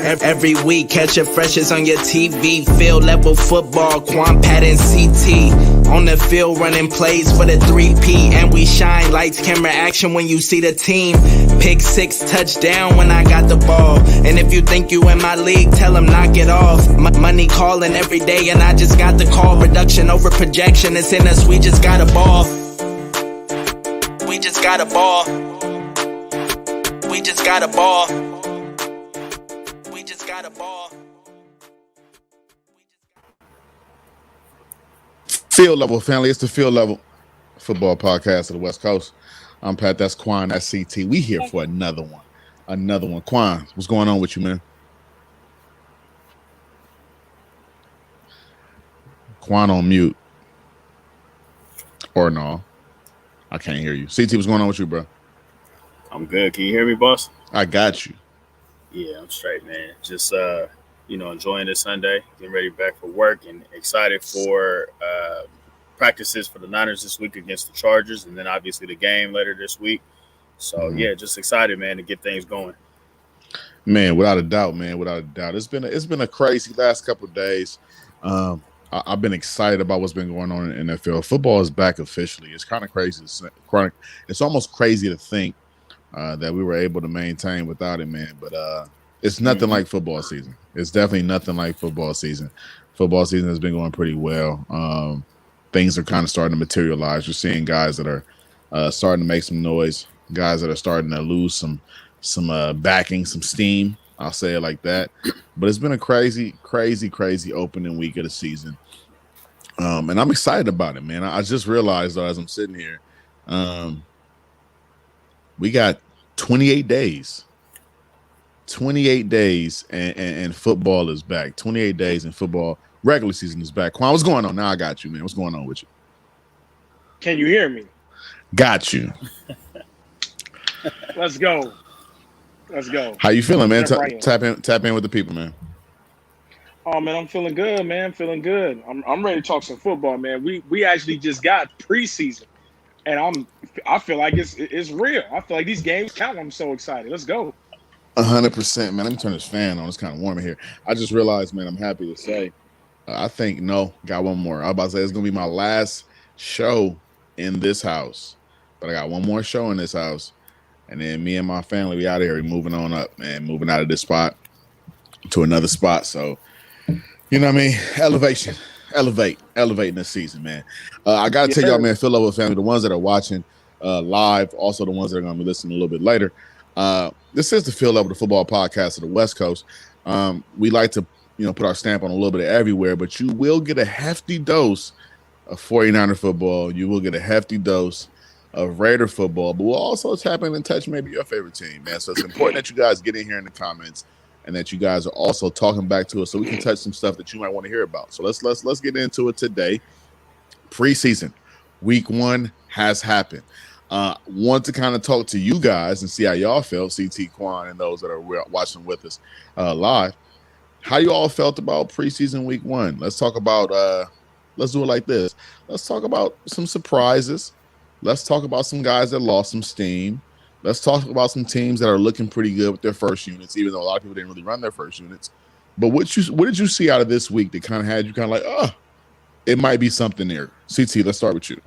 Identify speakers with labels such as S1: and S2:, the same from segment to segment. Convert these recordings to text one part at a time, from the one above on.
S1: Every week, catch it freshest on your TV. Field level football, Quan, Pat, and CT. On the field, running plays for the 3P. And we shine lights, camera action when you see the team. Pick 6, touchdown when I got the ball. And if you think you in my league, tell them knock it off. Money calling every day, and I just got the call. Reduction over projection, it's in us, we just got a ball. We just got a ball. We just got a ball. We just got a ball.
S2: Field Level family, it's the Field Level Football Podcast of the West Coast. I'm Pat, that's Quan, that's CT. We here for another one. Quan, what's going on with you, man? Quan on mute. Or no. I can't hear you. CT, what's going on with you, bro?
S3: I'm good. Can you hear me, boss?
S2: I got you.
S3: Yeah, I'm straight, man. Just enjoying this Sunday, getting ready back for work, and excited for practices for the Niners this week against the Chargers, and then obviously the game later this week. So yeah, just excited, man, to get things going.
S2: Man, without a doubt, It's been a crazy last couple of days. I've been excited about what's been going on in the NFL. Football is back officially. It's kind of crazy. It's almost crazy to think that we were able to maintain without it, man. But it's nothing like football season. It's definitely nothing like football season. Football season has been going pretty well. Things are kind of starting to materialize. You're seeing guys that are starting to make some noise, guys that are starting to lose some backing, some steam. I'll say it like that. But it's been a crazy opening week of the season. And I'm excited about it, man. I just realized, though, as I'm sitting here, we got 28 days. 28 days and football is back. 28 days and football regular season is back. Quan, what's going on? Now I got you, man. What's going on with you?
S4: Can you hear me?
S2: Got you.
S4: Let's go.
S2: How you feeling, man? Tap in with the people, man.
S4: Oh man, I'm feeling good, man. I'm ready to talk some football, man. We actually just got preseason, and I feel like it's real. I feel like these games count. I'm so excited. Let's go.
S2: 100%, man. Let me turn this fan on. It's kind of warm in here. I just realized, man, I'm happy to say, got one more. I was about to say it's gonna be my last show in this house, but I got one more show in this house. And then me and my family, we out of here. We moving on up, man. Moving out of this spot to another spot. So, you know what I mean? Elevating this season, man. I got to tell y'all, man, Field Level family, the ones that are watching live, also the ones that are going to be listening a little bit later. This is the Field Level, the football podcast of the West Coast. We like to, put our stamp on a little bit of everywhere, but you will get a hefty dose of 49er football. You will get a hefty dose of Raider football, but we'll also tap in and touch maybe your favorite team, man. So it's important that you guys get in here in the comments and that you guys are also talking back to us so we can touch some stuff that you might want to hear about. So let's get into it today. Preseason, week 1 has happened. Want to kind of talk to you guys and see how y'all felt, CT, Quan, and those that are watching with us live. How you all felt about preseason week 1? Let's talk about. Let's do it like this. Let's talk about some surprises. Let's talk about some guys that lost some steam. Let's talk about some teams that are looking pretty good with their first units, even though a lot of people didn't really run their first units. But what did you see out of this week that kind of had you kind of like, it might be something there? CT, let's start with you.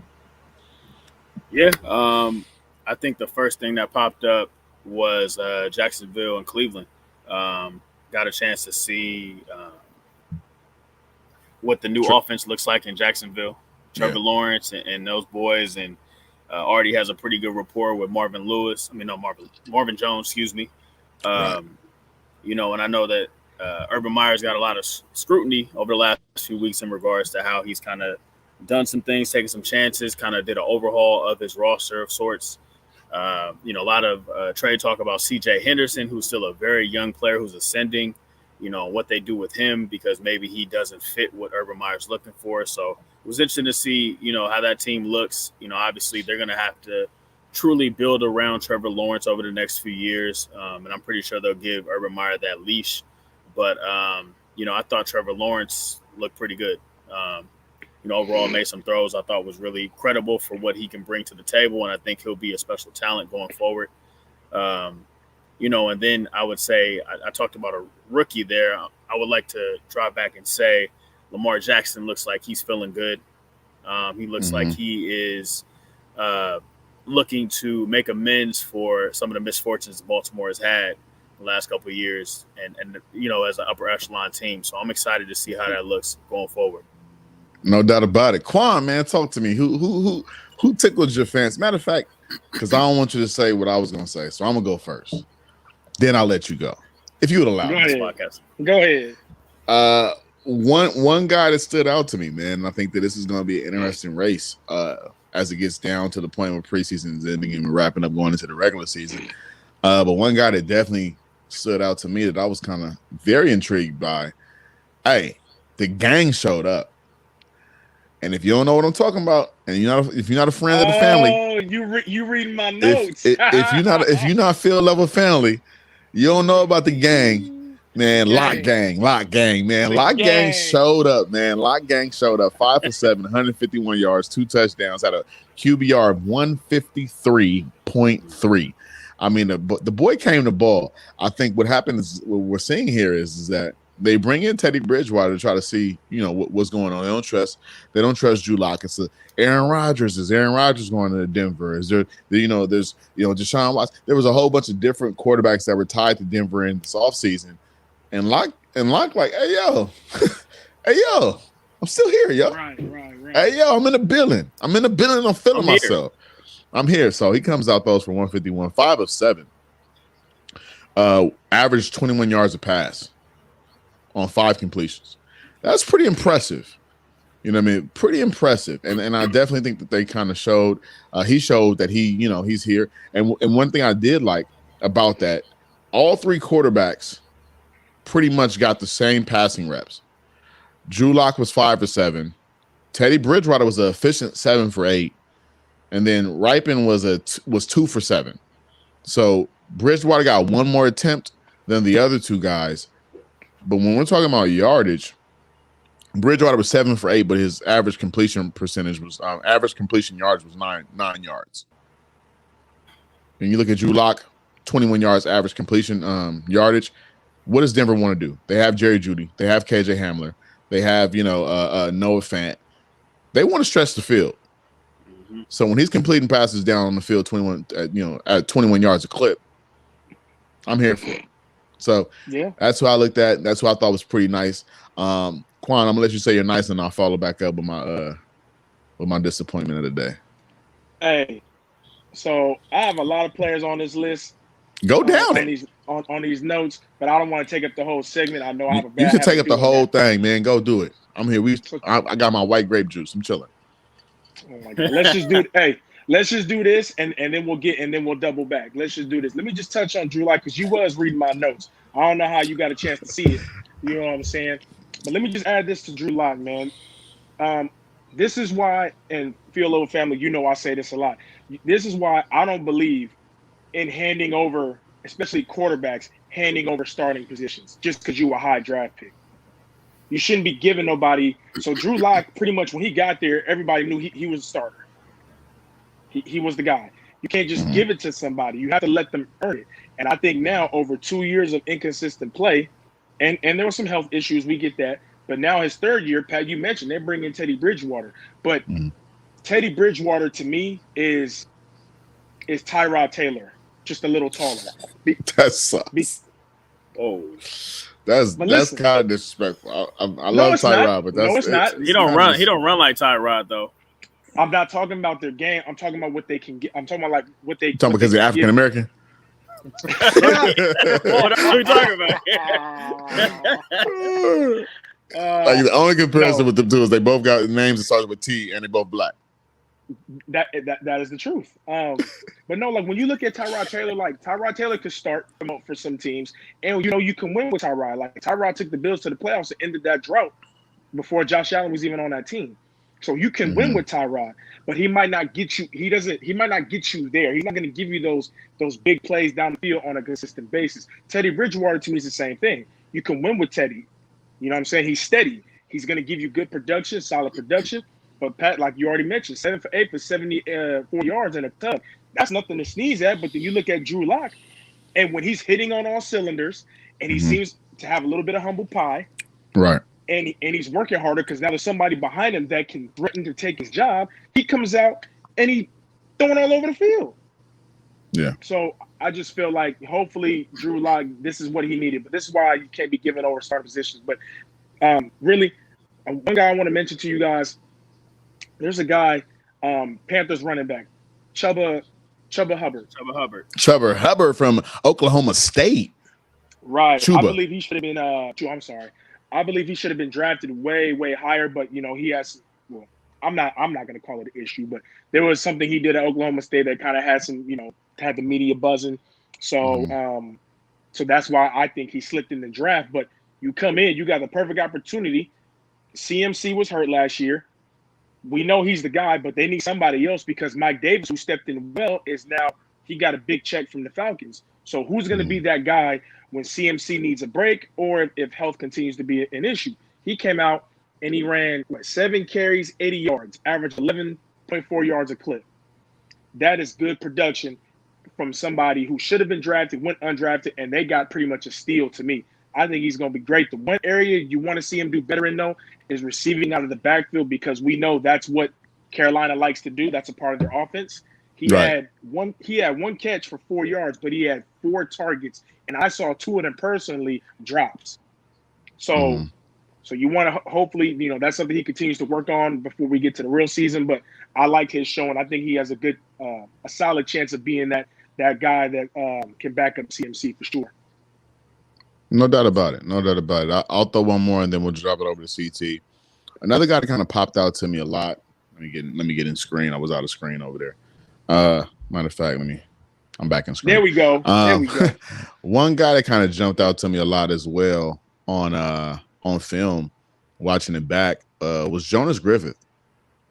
S3: Yeah, I think the first thing that popped up was Jacksonville and Cleveland. Got a chance to see what the new offense looks like in Jacksonville. Trevor Lawrence and those boys, and already has a pretty good rapport with Marvin Jones, excuse me. And I know that Urban Meyer's got a lot of scrutiny over the last few weeks in regards to how he's kind of done some things, taken some chances, kind of did an overhaul of his roster of sorts. A lot of trade talk about CJ Henderson, who's still a very young player who's ascending, what they do with him because maybe he doesn't fit what Urban Meyer's looking for. So it was interesting to see, how that team looks. Obviously they're going to have to truly build around Trevor Lawrence over the next few years. And I'm pretty sure they'll give Urban Meyer that leash. But, I thought Trevor Lawrence looked pretty good. Overall made some throws I thought was really credible for what he can bring to the table. And I think he'll be a special talent going forward. And then I would say I talked about a rookie there, I would like to drive back and say Lamar Jackson looks like he's feeling good. He looks like he is looking to make amends for some of the misfortunes Baltimore has had the last couple of years, and as an upper echelon team. So I'm excited to see how that looks going forward.
S2: No doubt about it. Quan, man, talk to me. Who tickled your fancy? Matter of fact, because I don't want you to say what I was going to say, so I'm going to go first. Then I'll let you go, if you would allow me.
S3: This podcast.
S4: Go ahead.
S2: One guy that stood out to me, man, and I think that this is going to be an interesting race as it gets down to the point where preseason is ending and we're wrapping up going into the regular season. But one guy that definitely stood out to me that I was kind of very intrigued by, hey, the gang showed up. And if you don't know what I'm talking about, and if you're not a friend of the family,
S4: you reading my notes.
S2: if you're not field level family, you don't know about the gang, man. Lock gang, man. Lock gang showed up, man. Lock gang showed up. 5 for 7, 151 yards, 2 touchdowns, had a QBR of 153.3. I mean, the boy came to ball. I think what happened is what we're seeing here is that they bring in Teddy Bridgewater to try to see, what's going on. They don't trust Drew Lock. It's Aaron Rodgers. Is Aaron Rodgers going to Denver? Is there, there's Deshaun Watson. There was a whole bunch of different quarterbacks that were tied to Denver in this offseason. And Lock like, hey, yo, I'm still here, yo.
S4: Right.
S2: Hey, yo, I'm in the building. I'm feeling myself. I'm here. So he comes out those for 151, 5 of 7. Average 21 yards a pass on 5 completions. That's pretty impressive. You know what I mean? Pretty impressive. And I definitely think that they kind of showed, he showed that he's here. And one thing I did like about that, all 3 quarterbacks pretty much got the same passing reps. Drew Lock was 5 for 7. Teddy Bridgewater was an efficient 7 for 8. And then Ripon was 2 for 7. So Bridgewater got one more attempt than the other 2 guys. But when we're talking about yardage, Bridgewater was 7 for 8, but his average completion percentage was average completion yards was 9 yards. And you look at Drew Lock, 21 yards average completion yardage. What does Denver want to do? They have Jerry Jeudy, they have KJ Hamler, they have Noah Fant. They want to stretch the field. So when he's completing passes down on the field, 21 at 21 yards a clip, I'm here for it. So yeah, that's what I looked at. That's what I thought was pretty nice. Quan, I'm gonna let you say you're nice, and I'll follow back up with my disappointment of the day.
S4: Hey, so I have a lot of players on this list.
S2: Go down
S4: on these notes, but I don't want to take up the whole segment. I know I have a bad.
S2: You can take up the whole thing, man. Go do it. I'm here. I got my white grape juice. I'm chilling.
S4: Oh my God. Let's just do this and then we'll double back. Let's just do this. Let me just touch on Drew Lock because you was reading my notes. I don't know how you got a chance to see it. You know what I'm saying? But let me just add this to Drew Lock, man. This is why, and Field Level family, I say this a lot. This is why I don't believe in handing over, especially quarterbacks, handing over starting positions just because you were a high draft pick. You shouldn't be giving nobody. So Drew Lock, pretty much when he got there, everybody knew he was a starter. He was the guy. You can't just give it to somebody. You have to let them earn it. And I think now, over 2 years of inconsistent play, and there were some health issues, we get that. But now his 3rd year, Pat, you mentioned they're bringing Teddy Bridgewater. But Teddy Bridgewater, to me, is Tyrod Taylor, just a little taller.
S2: That sucks. That's kind of disrespectful. I love Tyrod, but
S3: it's not. He don't run like Tyrod though.
S4: I'm not talking about their game. I'm talking about what they can get. I'm talking about what they.
S2: Talking because they're African American.
S3: That's what we talking about.
S2: The only comparison with them two is they both got names that started with T and they both black.
S4: That is the truth. But no, like when you look at Tyrod Taylor, Tyrod Taylor could start for some teams, and you can win with Tyrod. Like Tyrod took the Bills to the playoffs and ended that drought before Josh Allen was even on that team. So you can win with Tyrod, but he might not get you. He might not get you there. He's not going to give you those big plays down the field on a consistent basis. Teddy Bridgewater to me is the same thing. You can win with Teddy. You know what I'm saying? He's steady. He's going to give you good production, solid production. But Pat, like you already mentioned, 7 for 8 for 74 yards and a tug. That's nothing to sneeze at. But then you look at Drew Lock, and when he's hitting on all cylinders, and he seems to have a little bit of humble pie.
S2: Right.
S4: And he's working harder because now there's somebody behind him that can threaten to take his job. He comes out and he throwing all over the field.
S2: Yeah.
S4: So I just feel like hopefully Drew Lock, this is what he needed. But this is why you can't be giving over starting positions. But really, one guy I want to mention to you guys, there's a guy, Panthers running back, Chuba Hubbard.
S2: Chuba Hubbard from Oklahoma State.
S4: Right.
S2: Chuba.
S4: I believe he should have been I believe he should have been drafted way, way higher, but he has I'm not gonna call it an issue, but there was something he did at Oklahoma State that kind of had some, had the media buzzing. So so that's why I think he slipped in the draft. But you come in, you got the perfect opportunity. CMC was hurt last year. We know he's the guy, but they need somebody else because Mike Davis, who stepped in is now he got a big check from the Falcons. So who's going to be that guy when CMC needs a break or if health continues to be an issue? He came out and he ran 7 carries, 80 yards, average 11.4 yards a clip. That is good production from somebody who should have been drafted, went undrafted, and they got pretty much a steal to me. I think he's going to be great. The one area you want to see him do better in, though, is receiving out of the backfield because we know that's what Carolina likes to do. That's a part of their offense. He had one catch for 4 yards, but he had 4 targets, and I saw 2 of them personally drops. So so you want to hopefully, that's something he continues to work on before we get to the real season. But I like his showing. I think he has a good, a solid chance of being that guy that can back up CMC for sure.
S2: No doubt about it. I'll throw one more and then we'll drop it over to CT. Another guy that kind of popped out to me a lot. Let me get in screen. I was out of screen over there. Matter of fact, I'm back in screen.
S4: There we go.
S2: One guy that kind of jumped out to me a lot as well on film, watching it back, was Jonas Griffith,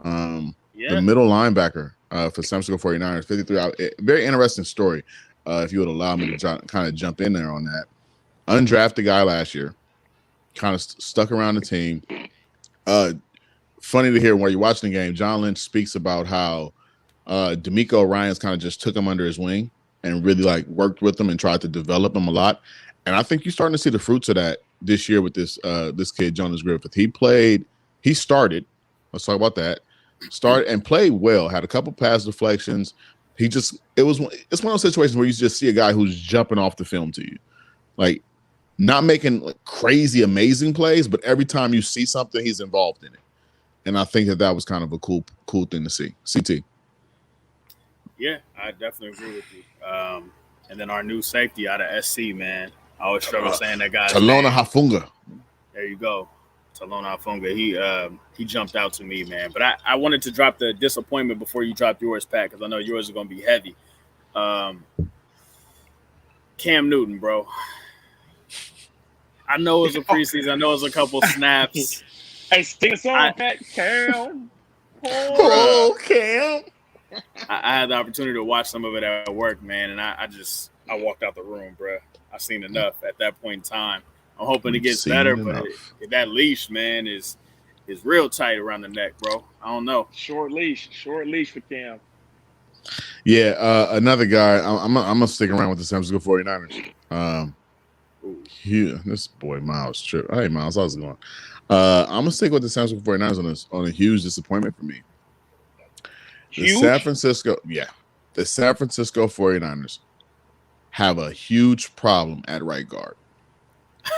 S2: the middle linebacker for San Francisco 49ers, 53. Very interesting story. If you would allow me to kind of jump in there on that. Undrafted guy last year, kind of stuck around the team. Funny to hear while you're watching the game, John Lynch speaks about how D'Amico Ryans kind of just took him under his wing and really worked with him and tried to develop him a lot. And I think you're starting to see the fruits of that this year with this kid, Jonas Griffith. He started. Let's talk about that. Started and played well, had a couple pass deflections. It's one of those situations where you just see a guy who's jumping off the film to you. Not making crazy, amazing plays, but every time you see something, he's involved in it. And I think that was kind of a cool thing to see. CT.
S3: Yeah, I definitely agree with you. And then our new safety out of SC, man. I always struggle saying that guy's
S2: Talona
S3: name.
S2: Hafunga.
S3: There you go. Talona Hafunga. He jumped out to me, man. But I wanted to drop the disappointment before you dropped yours, Pat, because I know yours are going to be heavy. Cam Newton, bro. I know it's a preseason. I know it's a couple snaps.
S4: Hey, sing a song, Pat. Cam.
S2: Oh, Cam.
S3: I had the opportunity to watch some of it at work, man, and I walked out the room, bro. I've seen enough at that point in time. I'm hoping it gets better, but that leash, man, is real tight around the neck, bro. I don't know. Short leash
S4: for Cam.
S2: Yeah, another guy. I'm gonna stick around with the San Francisco 49ers. This boy Miles trip. Hey Miles, how's it going? I'm gonna stick with the San Francisco 49ers on a huge disappointment for me. The San Francisco 49ers have a huge problem at right guard.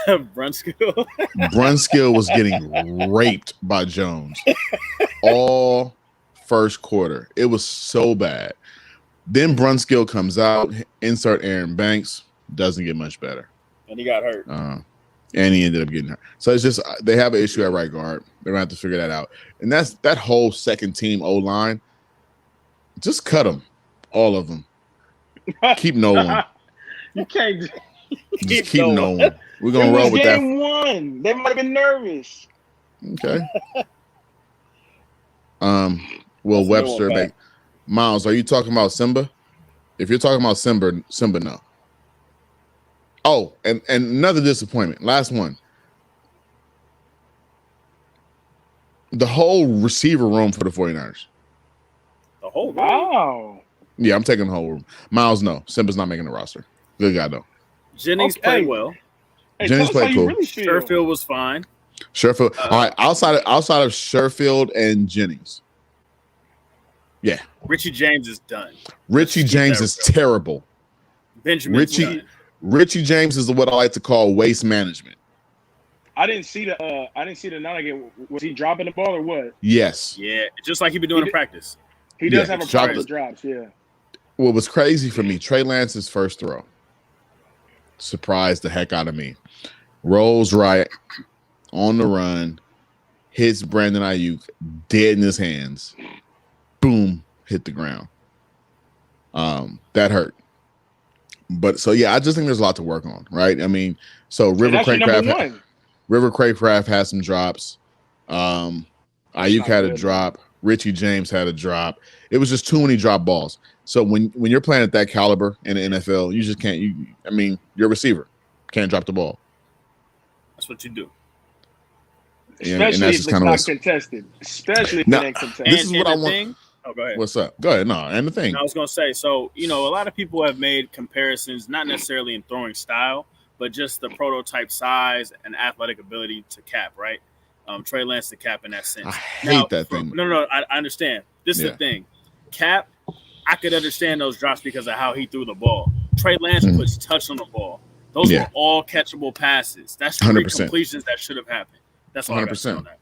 S2: Brunskill was getting raped by Jones all first quarter. It was so bad. Then Brunskill comes out, insert Aaron Banks, doesn't get much better.
S3: And he got hurt.
S2: And he ended up getting hurt. So it's just they have an issue at right guard. They're going to have to figure that out. And that's that whole second team O-line. Just cut them, all of them. Keep no one.
S4: You can't
S2: just keep no one. We're going to roll with that.
S4: One. They might have been nervous.
S2: Okay. Will Webster. Miles, are you talking about Simba? If you're talking about Simba, no. Oh, and another disappointment. Last one. The whole receiver room for the 49ers.
S3: The whole room?
S4: Wow.
S2: Yeah, I'm taking the whole room. Miles, no. Simba's not making the roster. Good guy, though.
S3: Jennings played well.
S4: Hey,
S2: Jennings
S4: tell us how
S2: played
S4: you
S2: cool.
S4: really feel.
S3: Sherfield was fine.
S2: Sherfield. All right, outside of Sherfield and Jennings. Yeah.
S3: Richie James is done.
S2: Richie James is terrible.
S3: Benjamin's done.
S2: Richie James is what I like to call waste management.
S4: I didn't see the now again. Was he dropping the ball or what?
S2: Yes.
S3: Yeah, just like he been doing in practice.
S4: He does have a problem with drops, yeah.
S2: What was crazy for me, Trey Lance's first throw surprised the heck out of me. Rolls right on the run, hits Brandon Ayuk dead in his hands. Boom, hit the ground. That hurt. But so yeah, I just think there's a lot to work on, right? I mean, so River Craycraft had some drops. Ayuk had a drop. Richie James had a drop. It was just too many drop balls. So when you're playing at that caliber in the NFL, you just can't. You're a receiver, can't drop the ball.
S3: That's what you do.
S4: Especially if it's not contested. Especially if it ain't contested.
S2: This is what I want.
S3: Oh, go ahead.
S2: What's up? Go ahead. No, and the thing.
S3: I was going to say, so, a lot of people have made comparisons, not necessarily in throwing style, but just the prototype size and athletic ability to cap, right? Trey Lance to cap in that sense.
S2: I hate that thing.
S3: No, I understand. This is the thing. Cap, I could understand those drops because of how he threw the ball. Trey Lance puts touch on the ball. Those were all catchable passes. That's 3 completions that should have happened. That's all 100%. On that.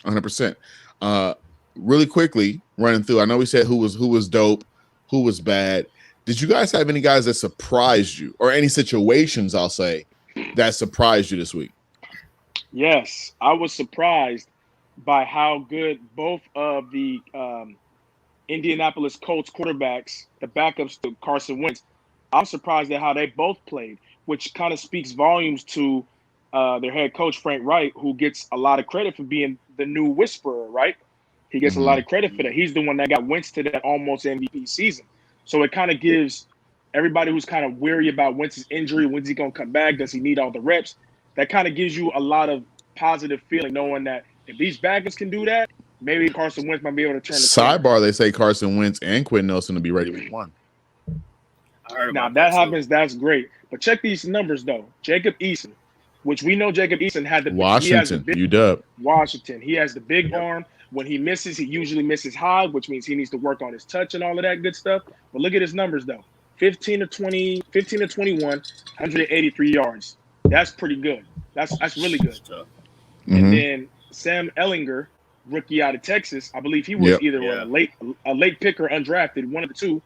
S2: 100%. Really quickly, running through, I know we said who was dope, who was bad. Did you guys have any guys that surprised you, or any situations, I'll say, that surprised you this week?
S4: Yes, I was surprised by how good both of the Indianapolis Colts quarterbacks, the backups to Carson Wentz, I'm surprised at how they both played, which kind of speaks volumes to their head coach, Frank Wright, who gets a lot of credit for being the new whisperer, right? He gets a lot of credit for that. He's the one that got Wentz to that almost MVP season. So it kind of gives everybody who's kind of weary about Wentz's injury, when's he going to come back, does he need all the reps? That kind of gives you a lot of positive feeling knowing that if these backups can do that, maybe Carson Wentz might be able to turn the
S2: sidebar. They say Carson Wentz and Quentin Nelson to be ready week 1.
S4: Now, that happens, that's great. But check these numbers, though. Jacob Eason, which we know Jacob Eason had the
S2: Washington,
S4: Washington. He has the big arm. When he misses, he usually misses high, which means he needs to work on his touch and all of that good stuff. But look at his numbers, though. 15 to 21, 183 yards. That's pretty good. That's really good. And then Sam Ehlinger, rookie out of Texas, I believe he was either a late pick or undrafted, one of the two.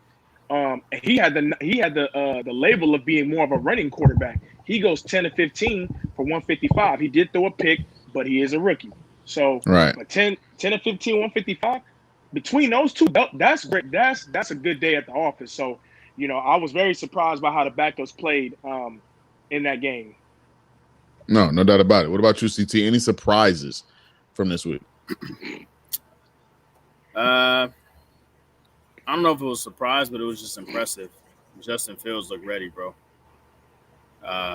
S4: And he had the label of being more of a running quarterback. He goes 10 to 15 for 155. He did throw a pick, but he is a rookie. So, but 10 to 15, 155, between those two, that's great. That's a good day at the office. So, I was very surprised by how the backups played in that game.
S2: No doubt about it. What about you, CT? Any surprises from this week?
S3: I don't know if it was a surprise, but it was just impressive. Justin Fields looked ready, bro.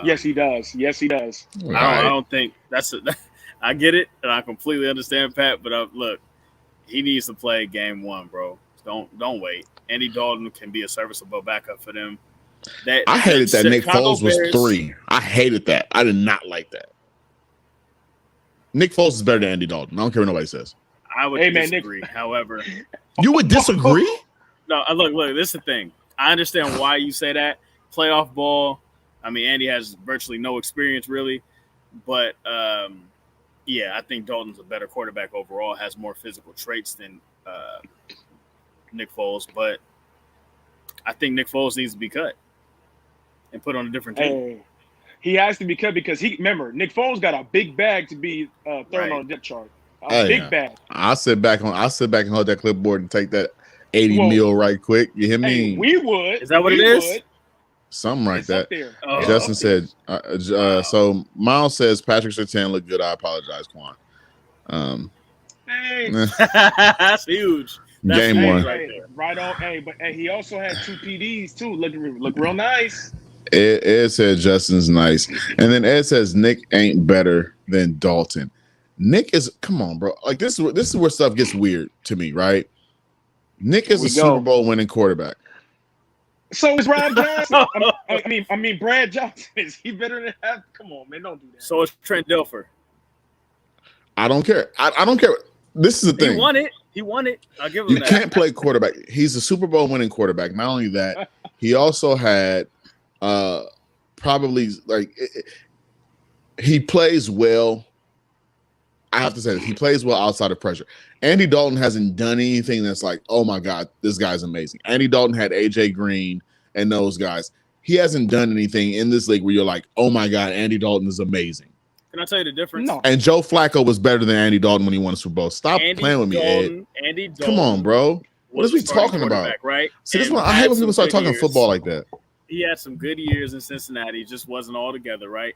S4: Yes, he does.
S3: I don't think that's I get it, and I completely understand, Pat. But look, he needs to play game 1, bro. Don't wait. Andy Dalton can be a serviceable backup for them.
S2: I hated that Nick Foles was 3. I hated that. I did not like that. Nick Foles is better than Andy Dalton. I don't care what nobody says.
S3: I would disagree. However,
S2: you would disagree?
S3: No, look. This is the thing. I understand why you say that. Playoff ball. I mean, Andy has virtually no experience, really. But, I think Dalton's a better quarterback overall, has more physical traits than Nick Foles. But I think Nick Foles needs to be cut and put on a different team.
S4: He has to be cut because remember, Nick Foles got a big bag to be thrown on the depth chart. Big bag.
S2: I'll sit back and hold that clipboard and take that 80 mil right quick. You hear me?
S4: Hey, we would.
S3: Is that what it is?
S2: Something like that. Justin said. So Miles says Patrick Surtain looked good. I apologize, Quan.
S3: That's huge. That's
S2: game 1.
S4: Right on. But he also had 2 PDs too. Look real nice.
S2: Ed said Justin's nice, and then Ed says Nick ain't better than Dalton. Nick is, come on, bro. Like this is where stuff gets weird to me, right? Nick is a Super Bowl winning quarterback.
S4: So is Rob Johnson. I mean, Brad Johnson. Is he better than that? Come on, man, don't do that.
S3: So it's Trent Dilfer.
S2: I don't care. I don't care. This is the thing.
S3: He won it. I'll give him
S2: You
S3: that.
S2: can't play quarterback. He's a Super Bowl winning quarterback. Not only that, he also had probably he plays well. I have to say this. He plays well outside of pressure. Andy Dalton hasn't done anything that's like, oh my God, this guy's amazing. Andy Dalton had AJ Green and those guys. He hasn't done anything in this league where you're like, oh my God, Andy Dalton is amazing.
S3: Can I tell you the difference?
S4: No.
S2: And Joe Flacco was better than Andy Dalton when he won a Super Bowl. Stop playing with me, Ed.
S3: Andy Dalton.
S2: Come on, bro. What is we talking about?
S3: Right?
S2: See, this one, I hate when people start talking football like that.
S3: He had some good years in Cincinnati. Just wasn't all together, right?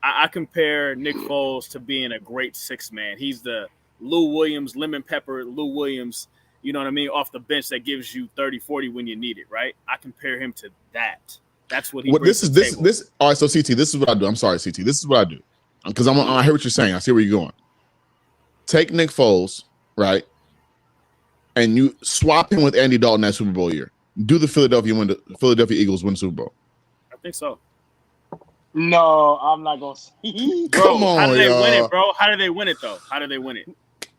S3: I compare Nick Foles to being a great sixth man. He's the Lou Williams, lemon pepper Lou Williams, you know what I mean, off the bench that gives you 30, 40 when you need it, right? I compare him to that. That's what he brings to the table.
S2: All right, so CT, this is what I do. I'm sorry, CT. This is what I do. Because I hear what you're saying. I see where you're going. Take Nick Foles, right? And you swap him with Andy Dalton that Super Bowl year. Do the Philadelphia Eagles win the Super Bowl?
S3: I think so.
S4: No, I'm not gonna say.
S2: Come on,
S3: how did they win it, bro? How did they win it, though? How did they win it?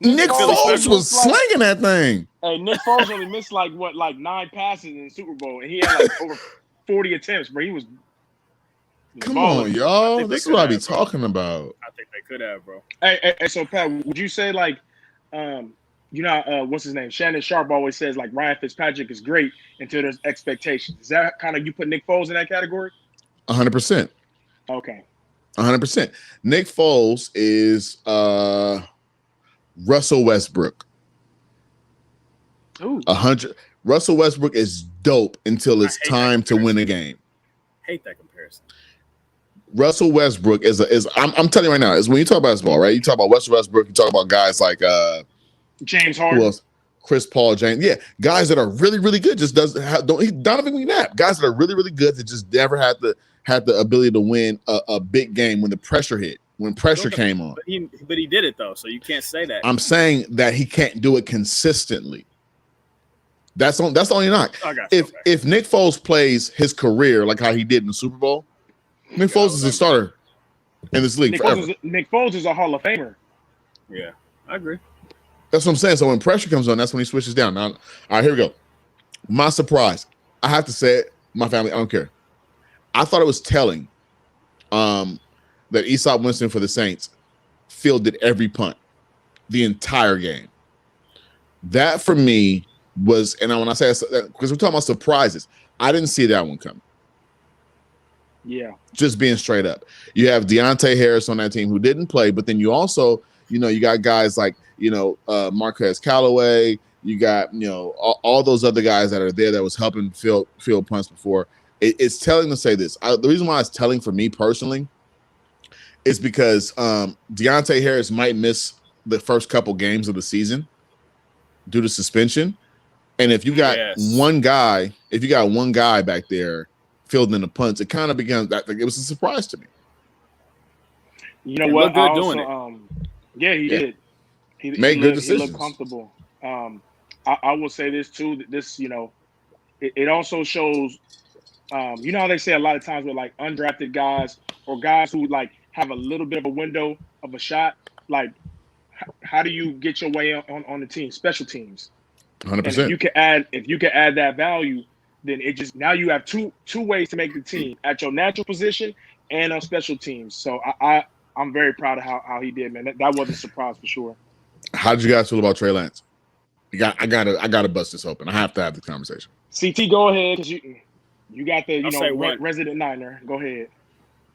S2: Nick Foles was slinging that thing.
S4: Hey, Nick Foles only missed like 9 passes in the Super Bowl, and he had like over 40 attempts, but he was
S2: Come
S4: balling.
S2: on, y'all. This is what I be talking about.
S3: I think they could have, bro.
S4: Hey, so Pat, would you say like, what's his name? Shannon Sharp always says like Ryan Fitzpatrick is great until there's expectations. Is that kind of you put Nick Foles in that category?
S2: 100%.
S4: Okay.
S2: 100%. Nick Foles is Russell Westbrook.
S4: Ooh.
S2: 100. Russell Westbrook is dope until it's time to win a game.
S3: Hate that comparison.
S2: Russell Westbrook is I'm telling you right now, is when you talk basketball, right? You talk about Russell Westbrook, you talk about guys like
S4: James Harden,
S2: Chris Paul, James, guys that are really, really good. Just Donovan McNabb, guys that are really, really good that just never had the ability to win a big game when the pressure hit, when pressure came on.
S3: But he did it though, so you can't say that.
S2: I'm saying that he can't do it consistently. That's the only knock. If Nick Foles plays his career like how he did in the Super Bowl, Nick Foles is a starter in this league forever.
S4: Nick Foles is a Hall of Famer.
S3: Yeah, I agree.
S2: That's what I'm saying. So when pressure comes on, that's when he switches down. Now, all right, here we go. My surprise. I have to say it. My family, I don't care. I thought it was telling that Easop Winston for the Saints fielded every punt the entire game. That for me was, and when I say that, because we're talking about surprises, I didn't see that one coming.
S4: Yeah.
S2: Just being straight up. You have Deontay Harris on that team who didn't play, but then you also, you got guys like, Marquez Callaway, you got, all those other guys that are there that was helping field punts before. It's telling to say this. The reason why it's telling for me personally is because Deontay Harris might miss the first couple games of the season due to suspension. And if you got one guy back there fielding the punts, it kind of becomes that. Like, it was a surprise to me.
S4: You know what?
S3: Good doing it.
S4: He did. He
S2: made good decisions.
S4: He looked comfortable. I will say this too. That this, it also shows. How they say a lot of times with like undrafted guys or guys who like have a little bit of a window of a shot. Like, how do you get your way on the team? Special teams.
S2: 100%.
S4: If you can add that value, then it just now you have two ways to make the team at your natural position and on special teams. So I'm very proud of how he did, man. That was a surprise for sure.
S2: How did you guys feel about Trey Lance? I gotta bust this open. I have to have the conversation.
S4: CT, go ahead, because you got the resident Niner. Go ahead.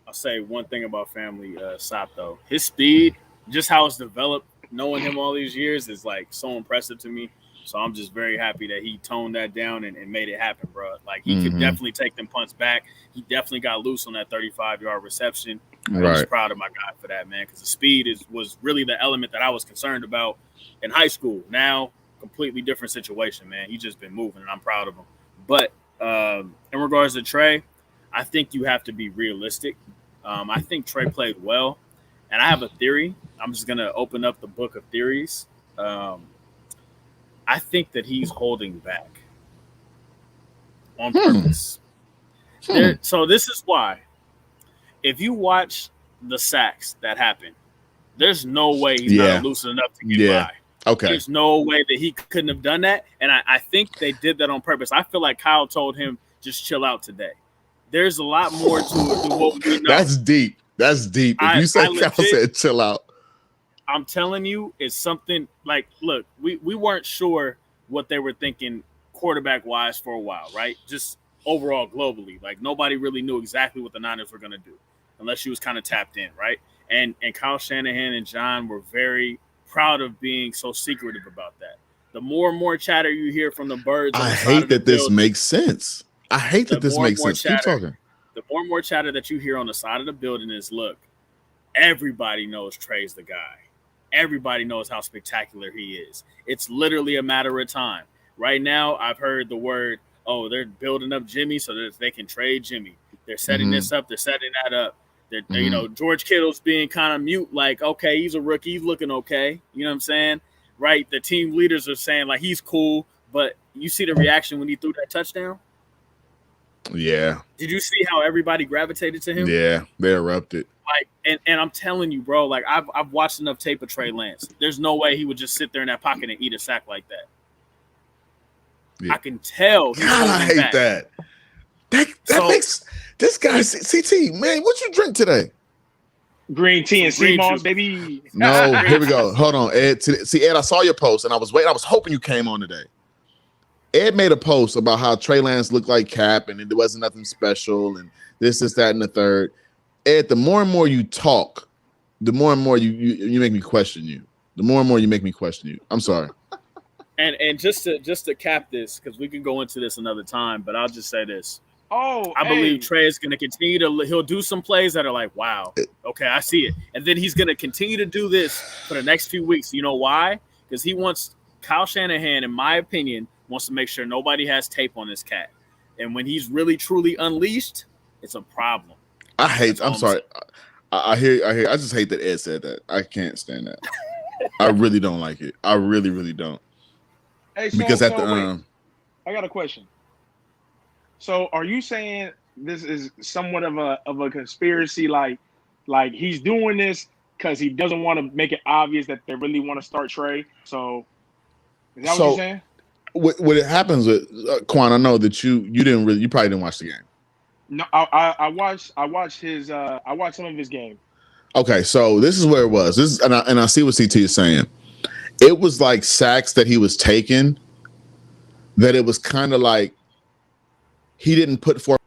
S3: I'll say one thing about family Sop though. His speed, just how it's developed, knowing him all these years is like so impressive to me. So I'm just very happy that he toned that down and made it happen, bro. Like he could definitely take them punts back. He definitely got loose on that 35-yard reception. I'm just proud of my guy for that, man, because the speed was really the element that I was concerned about in high school. Now, completely different situation, man. He's just been moving, and I'm proud of him. But in regards to Trey, I think you have to be realistic. I think Trey played well, and I have a theory. I'm just going to open up the book of theories. I think that he's holding back. on purpose. So this is why. If you watch the sacks that happen, there's no way he's not elusive enough to get by.
S2: Okay.
S3: There's no way that he couldn't have done that. And I think they did that on purpose. I feel like Kyle told him, just chill out today. There's a lot more to it than what we know.
S2: That's deep. If you say Kyle said chill out.
S3: I'm telling you, it's something like, look, we weren't sure what they were thinking quarterback-wise for a while, right? Just overall globally. Like, nobody really knew exactly what the Niners were going to do unless she was kind of tapped in, right? And Kyle Shanahan and John were very proud of being so secretive about that. The more and more chatter you hear from the birds,
S2: I hate that this makes sense. I hate that this makes sense. Keep talking.
S3: The more and more chatter that you hear on the side of the building is, look, everybody knows Trey's the guy. Everybody knows how spectacular he is. It's literally a matter of time. Right now, I've heard the word, oh, they're building up Jimmy so that they can trade Jimmy. They're setting this up. They're setting that up. You know, George Kittle's being kind of mute, like, okay, he's a rookie. He's looking okay. You know what I'm saying? Right? The team leaders are saying, like, he's cool. But you see the reaction when he threw that touchdown?
S2: Yeah.
S3: Did you see how everybody gravitated to him?
S2: Yeah, they erupted.
S3: Like, and I'm telling you, bro, like, I've watched enough tape of Trey Lance. There's no way he would just sit there in that pocket and eat a sack like that. Yeah. I can tell.
S2: God, I hate that. That makes this guy CT, man. What you drink today?
S4: Green tea and sea moss, baby.
S2: No, here we go. Hold on, Ed. Ed, I saw your post and I was waiting. I was hoping you came on today. Ed made a post about how Trey Lance looked like Cap and there wasn't nothing special and this, that, and the third. Ed, the more and more you talk, the more and more you make me question you. The more and more you make me question you. I'm sorry.
S3: And just to cap this, because we can go into this another time, but I'll just say this. I believe Trey is going to continue he'll do some plays that are like, wow, okay, I see it. And then he's going to continue to do this for the next few weeks. You know why? Because Kyle Shanahan, in my opinion, wants to make sure nobody has tape on this cat. And when he's really, truly unleashed, it's a problem. I'm sorry. I hear. I just hate that Ed said that. I can't stand that. I really don't like it. I really, really don't.
S4: Hey,
S2: because
S4: I got a question. So, are you saying this is somewhat of a conspiracy? Like he's doing this because he doesn't want to make it obvious that they really want to start Trey. So, is that what you're saying?
S2: What happens with Quan? I know that you probably didn't watch the game.
S4: No, I watched some of his game.
S2: Okay, so this is where it was. And I see what CT is saying. It was like sacks that he was taking, that it was kind of like he didn't put forth.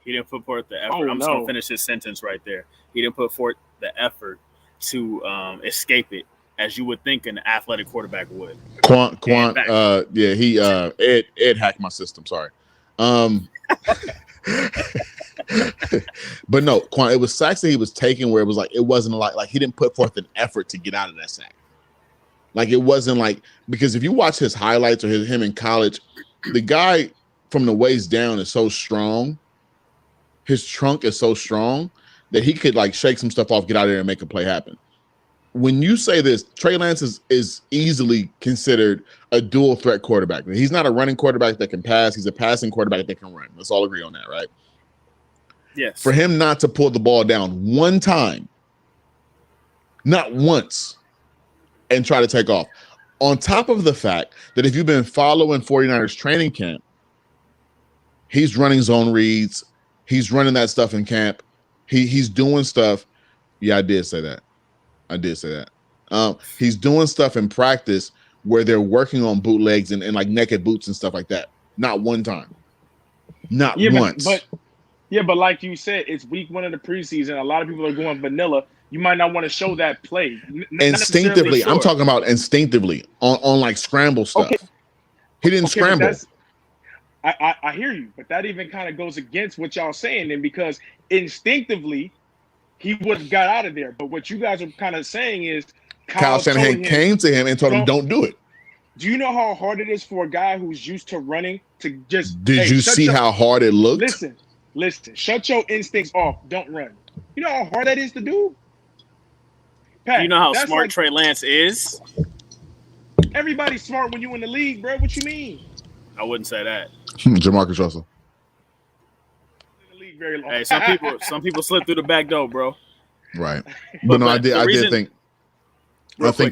S3: He didn't put forth the effort. I'm just going to finish his sentence right there. He didn't put forth the effort to escape it, as you would think an athletic quarterback would. Ed
S2: hacked my system. Sorry. But no, Quan, it was sacks that he was taking where it was like it wasn't like he didn't put forth an effort to get out of that sack. Like it wasn't like, because if you watch his highlights or him in college, the guy from the waist down is so strong. His trunk is so strong that he could like shake some stuff off, get out of there, and make a play happen. When you say this, Trey Lance is easily considered a dual threat quarterback. He's not a running quarterback that can pass. He's a passing quarterback that can run. Let's all agree on that, right?
S3: Yes.
S2: For him not to pull the ball down one time, not once, and try to take off. On top of the fact that if you've been following 49ers training camp, he's running zone reads. He's running that stuff in camp. He's doing stuff. Yeah, I did say that. He's doing stuff in practice where they're working on bootlegs and like naked boots and stuff like that. Not one time. Not once.
S4: But like you said, it's week 1 of the preseason. A lot of people are going vanilla. You might not want to show that play.
S2: Instinctively, I'm talking about instinctively on like scramble stuff. Okay. He didn't scramble.
S4: I hear you, but that even kind of goes against what y'all saying then, because instinctively he would have got out of there. But what you guys are kind of saying is
S2: Kyle Shanahan came to him and told him, don't do it.
S4: Do you know how hard it is for a guy who's used to running to just...
S2: Did you see how hard it looked?
S4: Listen. Shut your instincts off. Don't run. You know how hard that is to do?
S3: Pat, you know how smart Trey Lance is?
S4: Everybody's smart when you in the league, bro. What you mean?
S3: I wouldn't say that.
S2: Jamarcus Russell.
S4: In the league very long.
S3: Hey, some people slip through the back door, bro.
S2: Right. But no, I did think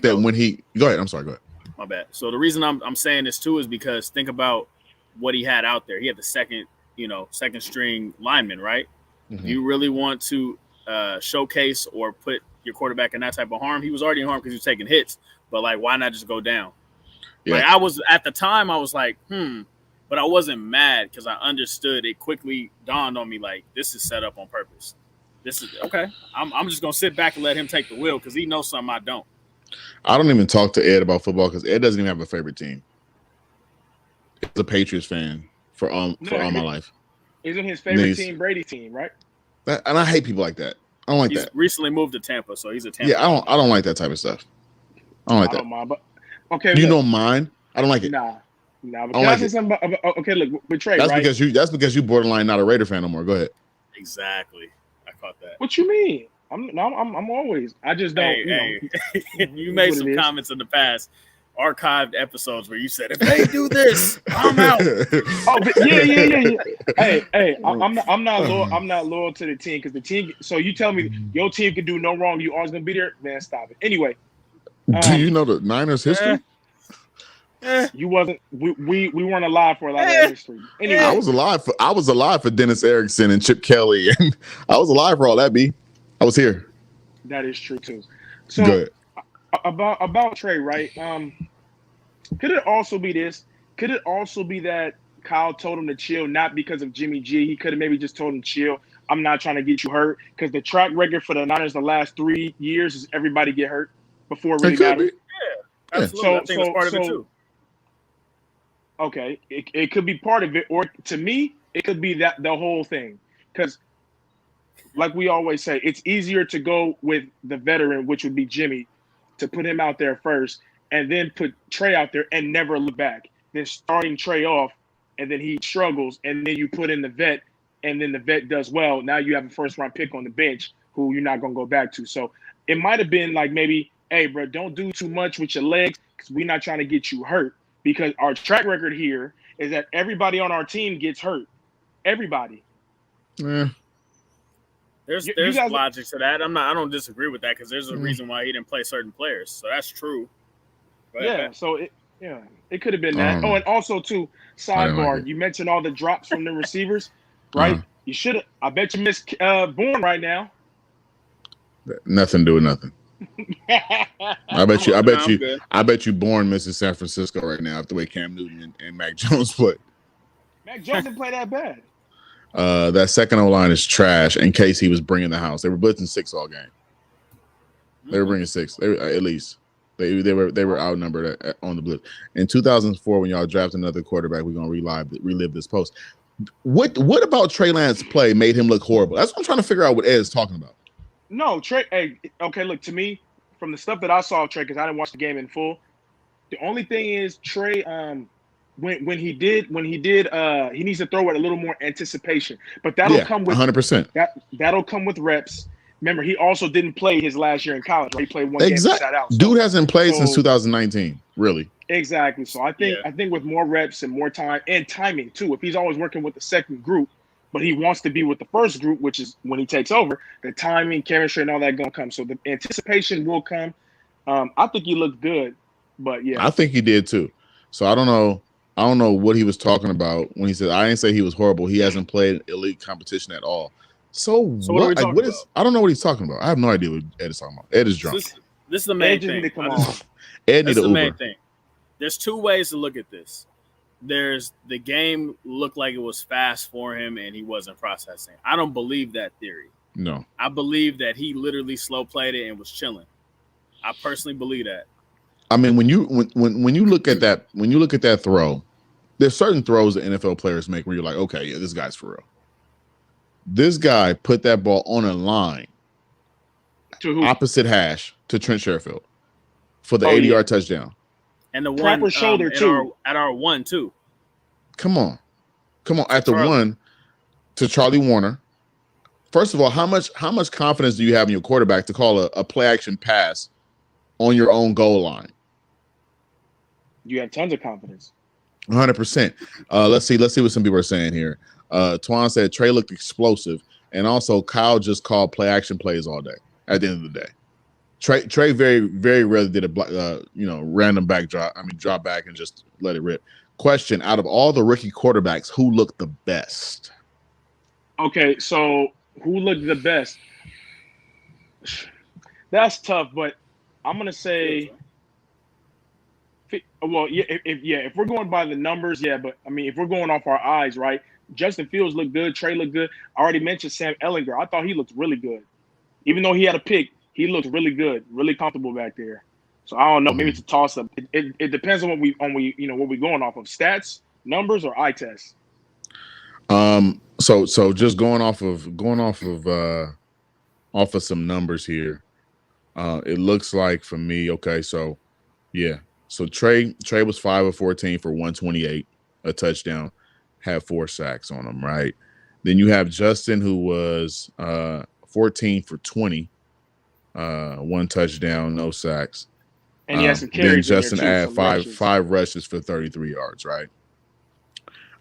S2: that when he go ahead. I'm sorry. Go ahead.
S3: My bad. So the reason I'm saying this too is because think about what he had out there. He had the second string lineman, right?
S2: Mm-hmm.
S3: You really want to showcase or put your quarterback in that type of harm? He was already in harm because he was taking hits, but like, why not just go down? Yeah. Like I was at the time, I was like, but I wasn't mad because I understood. It quickly dawned on me like this is set up on purpose. This is okay. I'm just gonna sit back and let him take the wheel because he knows something I don't.
S2: I don't even talk to Ed about football because Ed doesn't even have a favorite team. He's a Patriots fan for all my life.
S4: Isn't his favorite team Brady's team, right?
S2: And I hate people like that. I don't like that.
S3: He's recently moved to Tampa, so he's a Tampa.
S2: Yeah, I don't like that type of stuff. I don't like that.
S4: I don't mind, but okay.
S2: You don't mind? I don't like it.
S4: Nah. But can I say something about okay, look, with Trey,
S2: that's
S4: right?
S2: because you borderline not a Raider fan no more. Go ahead.
S3: Exactly. I caught that.
S4: What you mean? I'm always. I just don't.
S3: You made some comments in the past, archived episodes where you said, "If they do this, I'm out."
S4: Yeah. Hey, I'm not loyal to the team because the team. So you tell me your team can do no wrong, you always gonna be there, man. Stop it. Anyway,
S2: do you know the Niners history?
S4: You wasn't. We weren't alive for a lot of that history. Anyway,
S2: I was alive for Dennis Erickson and Chip Kelly, and I was alive for all that. B. I was here.
S4: That is true too. So about Trey, right? Could it also be this? Could it also be that Kyle told him to chill, not because of Jimmy G? He could have maybe just told him chill. I'm not trying to get you hurt because the track record for the Niners the last 3 years is everybody get hurt before it really matters.
S3: Yeah, absolutely. I think it's part of it too.
S4: Okay, it could be part of it, or to me, it could be that the whole thing. Because, like we always say, it's easier to go with the veteran, which would be Jimmy, to put him out there first, and then put Trey out there and never look back. Then starting Trey off, and then he struggles, and then you put in the vet, and then the vet does well. Now you have a first-round pick on the bench who you're not going to go back to. So it might have been like maybe, hey, bro, don't do too much with your legs because we're not trying to get you hurt. Because our track record here is that everybody on our team gets hurt. Everybody.
S2: Yeah.
S3: There's logic to that. I don't disagree with that because there's a reason why he didn't play certain players. So that's true.
S4: So it could have been that. Oh, and also too, sidebar, you mentioned all the drops from the receivers, right? You should have. I bet you missed Bourne right now.
S2: Nothing to do with nothing. I bet you Bourne misses San Francisco right now after the way Cam Newton and Mac Jones played.
S4: Mac Jones didn't play that bad.
S2: That second O-line is trash. In case he was bringing the house, they were blitzing 6 all game. They were bringing 6. At least they were outnumbered on the blitz. In 2004, when y'all drafted another quarterback, we're gonna relive this post. What about Trey Lance's play made him look horrible? That's what I'm trying to figure out. What Ed is talking about.
S4: No, Trey. Hey, okay. Look, to me, from the stuff that I saw of Trey, because I didn't watch the game in full. The only thing is Trey. When he did, he needs to throw it a little more anticipation. But that'll come with
S2: 100%.
S4: That'll come with reps. Remember, he also didn't play his last year in college. Right? He played one game and sat out. So,
S2: dude hasn't played since 2019. Really.
S4: Exactly. So I think with more reps and more time and timing too. If he's always working with the second group, but he wants to be with the first group, which is when he takes over, the timing, chemistry, and all that gonna come. So the anticipation will come. I think he looked good, but yeah,
S2: I think he did too. So I don't know what he was talking about when he said I didn't say he was horrible. He hasn't played elite competition at all. So what? I don't know what he's talking about. I have no idea what Ed is talking about. Ed is drunk.
S3: This is the main thing.
S2: Ed needs an Uber.
S3: Main thing. There's 2 ways to look at this. There's the game looked like it was fast for him and he wasn't processing. I don't believe that theory.
S2: No.
S3: I believe that he literally slow played it and was chilling. I personally believe that.
S2: I mean, when you look at that throw, there's certain throws that NFL players make where you're like, okay, yeah, this guy's for real. This guy put that ball on a line opposite hash to Trent Sherfield for the 80-yard touchdown.
S3: And the
S4: proper
S3: one
S4: shoulder too.
S3: At our 1 too.
S2: Come on. At the 1 to Charlie Warner. First of all, how much confidence do you have in your quarterback to call a play action pass on your own goal line?
S4: You have tons of confidence.
S2: 100%. Let's see what some people are saying here. Twan said Trey looked explosive, and also Kyle just called play action plays all day. At the end of the day, Trey very very rarely did a random back drop. I mean drop back and just let it rip. Question: out of all the rookie quarterbacks, who looked the best?
S4: Okay, so who looked the best? That's tough, but I'm gonna say. Well, yeah, if we're going by the numbers, yeah, but I mean, if we're going off our eyes, right? Justin Fields looked good. Trey looked good. I already mentioned Sam Ellinger. I thought he looked really good, even though he had a pick. He looked really good, really comfortable back there. So I don't know. Maybe it's a toss up. It depends on what we what we're going off of: stats, numbers, or eye tests.
S2: So just going off of some numbers here. It looks like for me, okay, so yeah. So Trey was 5 of 14 for 128, a touchdown, had 4 sacks on him, right? Then you have Justin, who was 14 for 20, 1 touchdown, no sacks.
S4: And he has some carries.
S2: Then Justin had five rushes for 33 yards, right?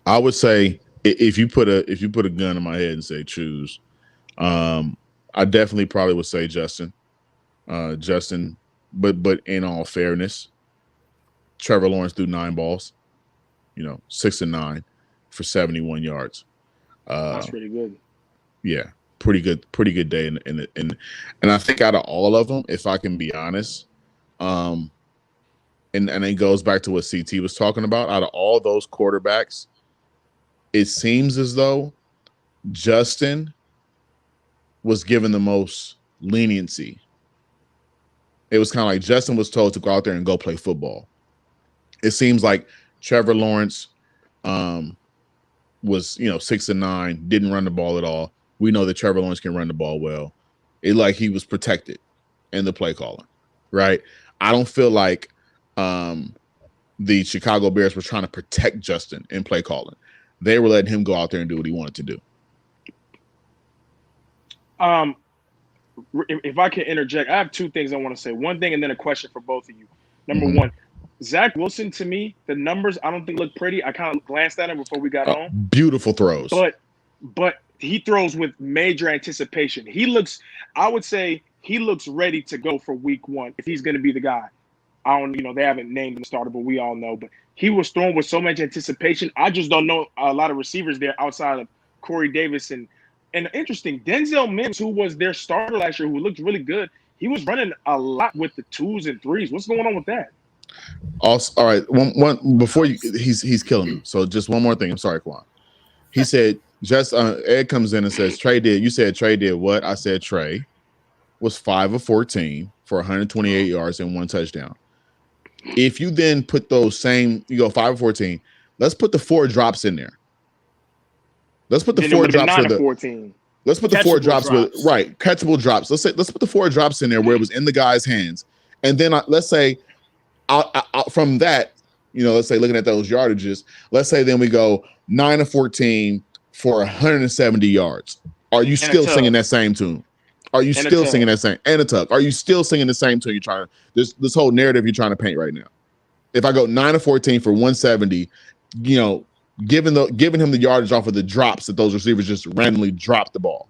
S2: I would say if you put a gun in my head and say choose, I definitely probably would say Justin. But in all fairness, Trevor Lawrence threw 9 balls, 6 and 9 for 71 yards.
S4: That's pretty good.
S2: Yeah, pretty good day. And I think out of all of them, if I can be honest, and it goes back to what CT was talking about. Out of all those quarterbacks, it seems as though Justin was given the most leniency. It was kind of like Justin was told to go out there and go play football. It seems like Trevor Lawrence was 6 and 9, didn't run the ball at all. We know that Trevor Lawrence can run the ball well. It like he was protected in the play calling, right? I don't feel like the Chicago Bears were trying to protect Justin in play calling. They were letting him go out there and do what he wanted to do.
S4: If I can interject, I have 2 things I want to say. One thing and then a question for both of you. Number one, Zach Wilson, to me, the numbers I don't think look pretty. I kind of glanced at him before we got on.
S2: Beautiful throws.
S4: But he throws with major anticipation. I would say he looks ready to go for week 1 if he's going to be the guy. I don't, they haven't named him starter, but we all know. But he was thrown with so much anticipation. I just don't know a lot of receivers there outside of Corey Davis and interesting, Denzel Mims, who was their starter last year, who looked really good. He was running a lot with the 2s and 3s. What's going on with that?
S2: Also, all right. One before he's killing me. So just one more thing. I'm sorry, Quan. He said Ed comes in and says Trey did. You said Trey did what? I said Trey was 5 of 14 for 128 yards and 1 touchdown. If you then put those same, you go 5 of 14. Let's put the 4 drops in there. Let's put the 4 drops with the 14. Let's put the catchable 4 drops with catchable drops. Let's put the 4 drops in there where it was in the guy's hands, and then let's say from that, let's say looking at those yardages, let's say then we go 9 of 14 for 170 yards. Are you still singing that same tune? Are you still singing that same and a tuck? Are you still singing the same tune? You're trying to this whole narrative you're trying to paint right now. If I go 9 of 14 for 170, giving him the yardage off of the drops that those receivers just randomly drop the ball.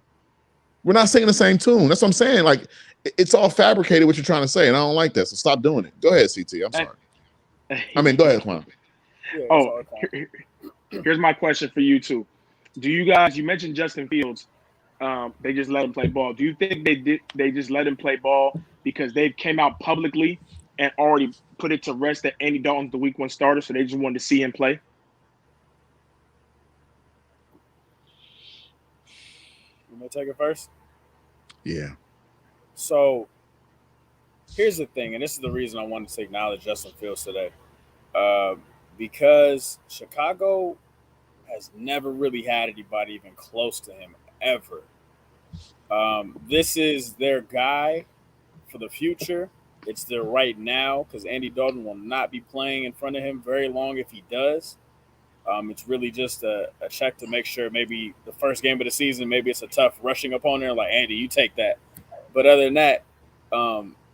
S2: We're not singing the same tune. That's what I'm saying. Like, it's all fabricated what you're trying to say, and I don't like that. So stop doing it. Go ahead, CT. I'm sorry. I mean, go ahead, Juan.
S4: Here's my question for you two. Do you guys? You mentioned Justin Fields. They just let him play ball. Do you think they just let him play ball because they came out publicly and already put it to rest that Andy Dalton's the week 1 starter, so they just wanted to see him play?
S3: You want to take it first?
S2: Yeah.
S3: So here's the thing, and this is the reason I wanted to acknowledge Justin Fields today, because Chicago has never really had anybody even close to him ever. This is their guy for the future. It's their right now because Andy Dalton will not be playing in front of him very long if he does. It's really just a check to make sure maybe the first game of the season, maybe it's a tough rushing opponent like Andy, you take that. But other than that,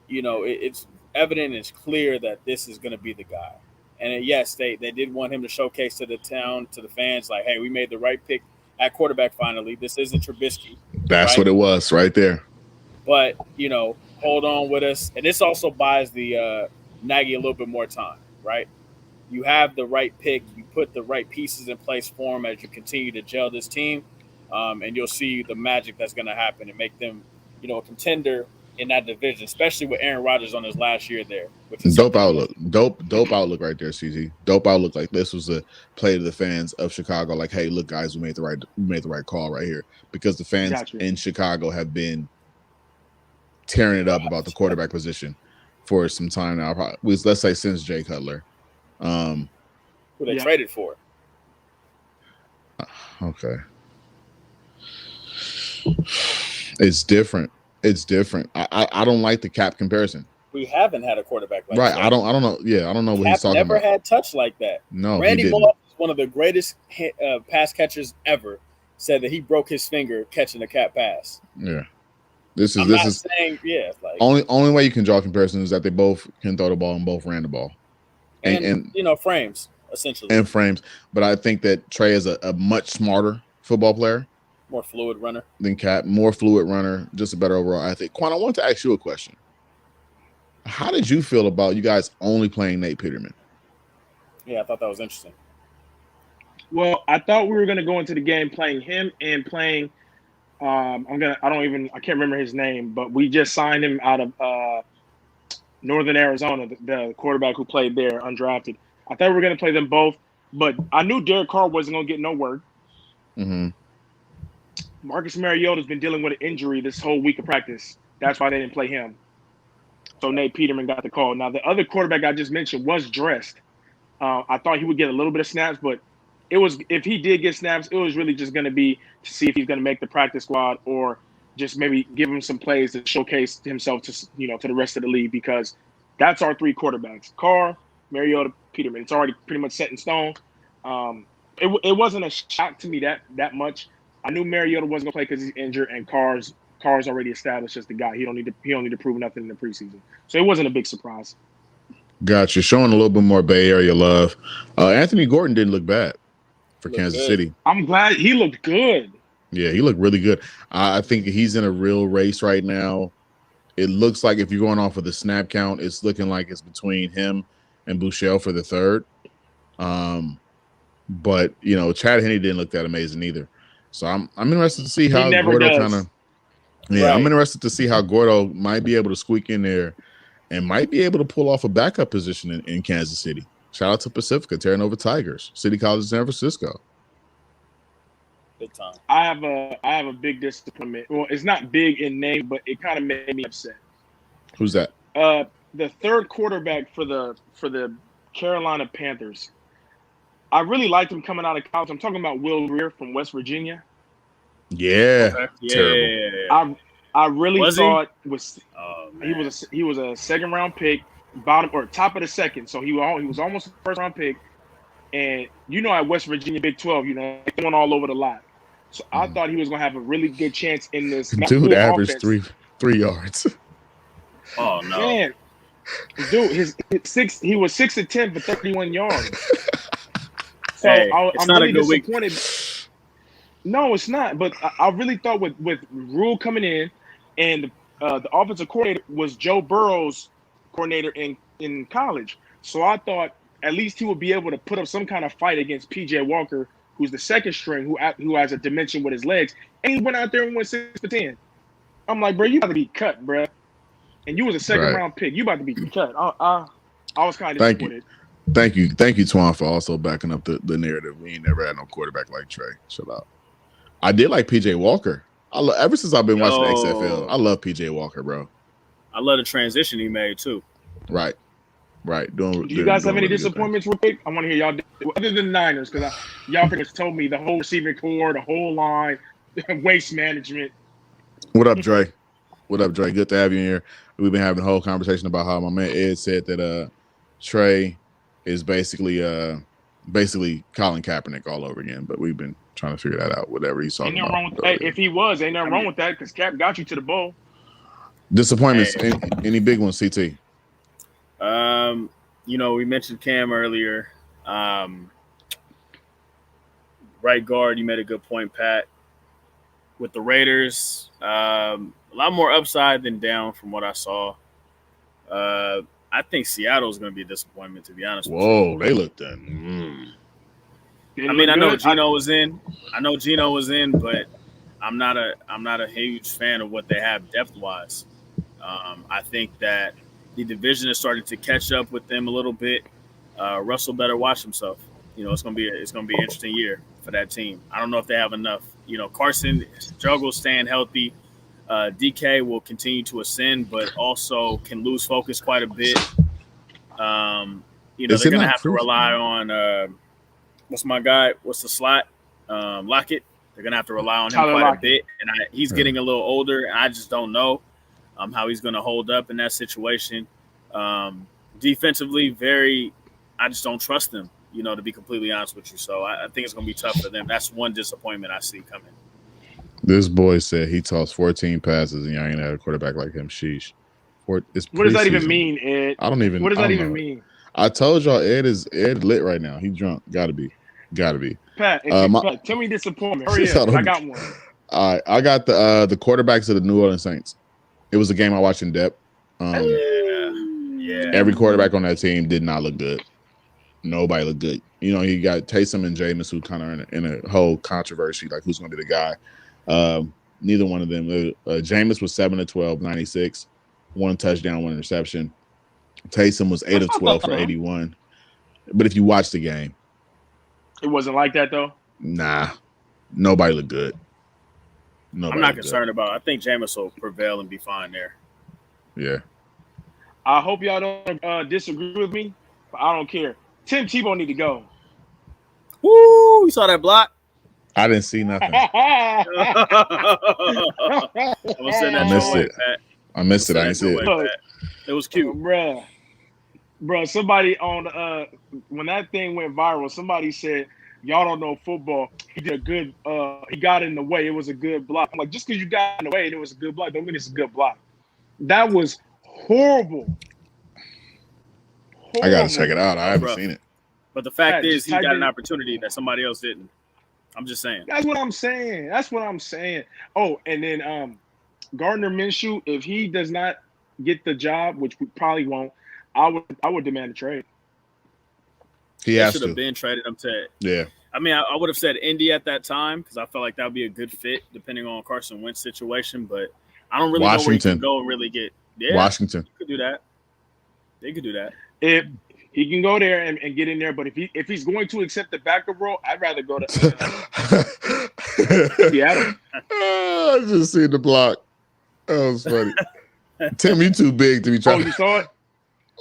S3: it's evident, it's clear that this is going to be the guy. And yes, they did want him to showcase to the town, to the fans, like, hey, we made the right pick at quarterback finally. This isn't Trubisky.
S2: That's
S3: right?
S2: what it was right there.
S3: But, hold on with us. And this also buys the Nagy a little bit more time, right? You have the right pick. You put the right pieces in place for him as you continue to gel this team. And you'll see the magic that's going to happen and make them, a contender in that division, especially with Aaron Rodgers on his last year there. Which is
S2: dope outlook. Dope outlook right there, CZ. Dope outlook. Like, this was a play to the fans of Chicago. Like, hey, look, guys, we made the right call right here, because the fans in Chicago have been tearing it up about the quarterback position for some time now. Probably, let's say since Jay Cutler.
S3: Who they traded for.
S2: Okay. It's different. I don't like the Cap comparison.
S3: We haven't had a quarterback like
S2: that.
S3: That.
S2: I don't know. Yeah, I don't know what he's talking
S3: never
S2: about.
S3: Had touch like that.
S2: No,
S3: Randy Moss is one of the greatest pass catchers ever. Said that he broke his finger catching a Cap pass.
S2: Yeah. Only way you can draw comparisons is that they both can throw the ball and both ran the ball. And
S3: frames, essentially.
S2: And frames. But I think that Trey is a much smarter football player.
S3: More fluid runner.
S2: Than Cap. More fluid runner. Just a better overall athlete. Quan, I want to ask you a question. How did you feel about you guys only playing Nate Peterman?
S3: Yeah, I thought that was interesting.
S4: Well, I thought we were going to go into the game playing him and playing I can't remember his name, but we just signed him out of Northern Arizona, the quarterback who played there, undrafted. I thought we were going to play them both, but I knew Derek Carr wasn't going to get no work.
S2: Mm-hmm.
S4: Marcus Mariota's been dealing with an injury this whole week of practice. That's why they didn't play him. So Nate Peterman got the call. Now, the other quarterback I just mentioned was dressed. I thought he would get a little bit of snaps, but if he did get snaps, it was really just going to be to see if he's going to make the practice squad or just maybe give him some plays to showcase himself to the rest of the league, because that's our three quarterbacks: Carr, Mariota, Peterman. It's already pretty much set in stone. It wasn't a shock to me that much. I knew Mariota wasn't going to play because he's injured, and Carr's already established as the guy. He don't need to prove nothing in the preseason, so it wasn't a big surprise. Gotcha.
S2: Showing a little bit more Bay Area love. Anthony Gordon didn't look bad for Kansas City.
S4: I'm glad he looked good.
S2: Yeah, he looked really good. I think he's in a real race right now. It looks like, if you're going off of the snap count, it's looking like it's between him and Bouchel for the third. But Chad Henne didn't look that amazing either. So I'm interested to see how Gordo I'm interested to see how Gordo might be able to squeak in there and might be able to pull off a backup position in Kansas City. Shout out to Pacifica, tearing over Tigers. City College of San Francisco.
S3: Big time.
S4: I have a big disappointment. Well, it's not big in name, but it kind of made me upset.
S2: Who's that?
S4: The third quarterback for the Carolina Panthers. I really liked him coming out of college. I'm talking about Will Greer from West Virginia.
S2: Yeah.
S3: Okay.
S2: Terrible.
S4: I really thought he was a second round pick, bottom or top of the second. So he was almost a first round pick. And at West Virginia Big 12, they went all over the lot. So I thought he was going to have a really good chance in this.
S2: Dude averaged three yards.
S3: Oh no,
S4: man! Dude, he was 6 of 10 for 31 yards. So I'm
S3: not
S4: really
S3: a good
S4: disappointed.
S3: Week.
S4: No, it's not. But I really thought with Rule coming in, and the offensive coordinator was Joe Burrow's coordinator in college. So I thought at least he would be able to put up some kind of fight against P.J. Walker, who's the second string, who has a dimension with his legs. And he went out there and went 6 for 10. I'm like, bro, you about to be cut, bro. And you was a second round pick. You about to be cut. I was kind of disappointed.
S2: Thank you, Twan, for also backing up the narrative. We ain't never had no quarterback like Trey. Shut up. I did like P.J. Walker. Ever since I've been watching XFL, I love P.J. Walker, bro.
S3: I love the transition he made too.
S2: Right.
S4: Do you guys have any disappointments real quick? I want to hear y'all, other than the Niners, because y'all pretty much told me the whole receiving core, the whole line, waste management.
S2: What up, Dre? Good to have you in here. We've been having a whole conversation about how my man Ed said that Trey is basically Colin Kaepernick all over again, but we've been trying to figure that out, whatever he's talking about.
S4: If he was, ain't nothing wrong with that, because Cap got you to the bowl.
S2: Disappointments, any big ones, CT?
S3: we mentioned Cam earlier. Right guard, you made a good point, Pat. With the Raiders, a lot more upside than down from what I saw. I think Seattle's going to be a disappointment, to be honest with you.
S2: Whoa, they looked in.
S3: I mean, I know Geno was in. But I'm not a huge fan of what they have depth wise. I think that the division is starting to catch up with them a little bit. Russell better watch himself. It's gonna be an interesting year for that team. I don't know if they have enough. Carson struggles staying healthy. DK will continue to ascend, but also can lose focus quite a bit. They're gonna have to rely on what's my guy? What's the slot? Lockett. They're gonna have to rely on him quite a bit, and he's getting a little older. And I just don't know how he's gonna hold up in that situation. Defensively, I just don't trust them. To be completely honest with you. So I think it's gonna be tough for them. That's one disappointment I see coming.
S2: This boy said he tossed 14 passes, and y'all ain't had a quarterback like him. Sheesh.
S4: What does that even mean, Ed? What does that even mean?
S2: I told y'all Ed lit right now. He's drunk. Gotta be.
S4: Pat, tell me disappointment. Hurry up. I got one.
S2: All right, I got the quarterbacks of the New Orleans Saints. It was a game I watched in depth.
S3: Yeah.
S2: Every quarterback on that team did not look good. Nobody looked good. You got Taysom and Jameis, who kind of in a whole controversy, like who's going to be the guy. Neither one of them. Jameis was 7 of 12, 96, 1 touchdown, 1 interception. Taysom was 8 of 12 for 81. But if you watch the game,
S4: it wasn't like that though.
S2: Nah, nobody looked good.
S3: I'm not concerned about it. I think Jameis will prevail and be fine there.
S2: Yeah.
S4: I hope y'all don't disagree with me, but I don't care. Tim Tebow need to go.
S3: Woo! You saw that block?
S2: I didn't see nothing.
S3: I
S2: missed it. I didn't see it.
S3: It was cute,
S4: bruh. Somebody on when that thing went viral, somebody said, "Y'all don't know football. He did a good. He got in the way. It was a good block." I'm like, just because you got in the way and it was a good block, don't mean it's a good block. That was horrible.
S2: I gotta check it out. I haven't seen it.
S3: But the fact is, he got an opportunity that somebody else didn't. I'm just saying.
S4: That's what I'm saying. Oh, and then Gardner Minshew, if he does not get the job, which we probably won't, I would demand a trade.
S2: He
S3: should have been traded him to.
S2: Yeah.
S3: I mean, I would have said Indy at that time because I felt like that would be a good fit depending on Carson Wentz situation. But I don't really know where he can go and really get. Yeah,
S2: Washington
S3: could do that. They could do that.
S4: If he can go there and get in there, but if he's going to accept the backup role, I'd rather go to Seattle.
S2: I just seen the block. That was funny. Tim, you too big to be trying.
S4: Oh, you saw it?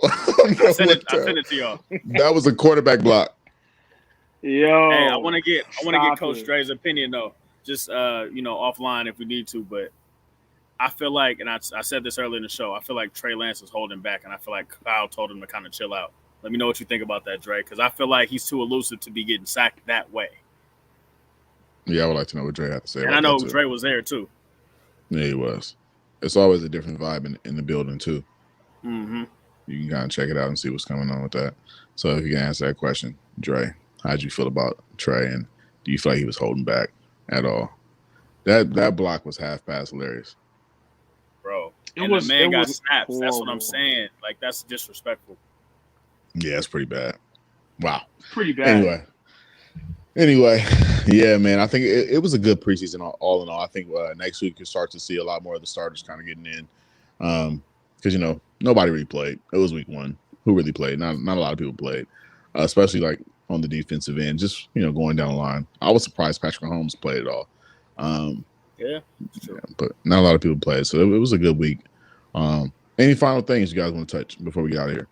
S3: I sent it to y'all.
S2: That was a quarterback block.
S4: Yo,
S3: hey, I want to get Coach Dre's opinion though. Just offline if we need to, but I feel like, and I said this earlier in the show, I feel like Trey Lance is holding back, and I feel like Kyle told him to kind of chill out. Let me know what you think about that, Dre, because I feel like he's too elusive to be getting sacked that way.
S2: Yeah, I would like to know what Dre had to say.
S3: And I know Dre was there too.
S2: Yeah, he was. It's always a different vibe in the building too.
S3: Mm-hmm.
S2: You can kind of check it out and see what's going on with that. So if you can answer that question, Dre, how'd you feel about Trey, and do you feel like he was holding back at all? That block was half past hilarious.
S3: Bro, the man got snaps. Horrible. That's what I'm saying. Like, that's disrespectful.
S2: Yeah, it's pretty bad. Wow.
S4: Pretty bad.
S2: Anyway, yeah, man, I think it was a good preseason all in all. I think next week you'll start to see a lot more of the starters kind of getting in. Because, nobody really played. It was week 1. Who really played? Not a lot of people played, especially like on the defensive end, just, going down the line. I was surprised Patrick Mahomes played at all.
S3: Yeah,
S2: but not a lot of people played, so it was a good week. Any final things you guys want to touch before we get out of here?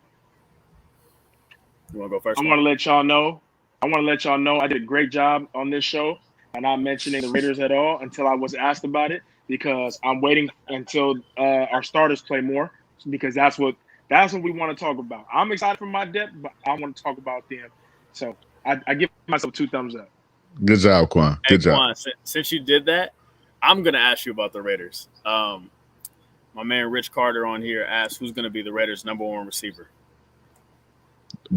S3: You want to go first?
S4: I want to let y'all know I did a great job on this show. I'm not mentioning the Raiders at all until I was asked about it, because I'm waiting until our starters play more, because that's what we want to talk about. I'm excited for my depth, but I want to talk about them. So I give myself 2 thumbs up.
S2: Good job, Quan. Good job.
S3: Quan, since you did that, I'm going to ask you about the Raiders. My man Rich Carter on here asked who's going to be the Raiders' number 1 receiver.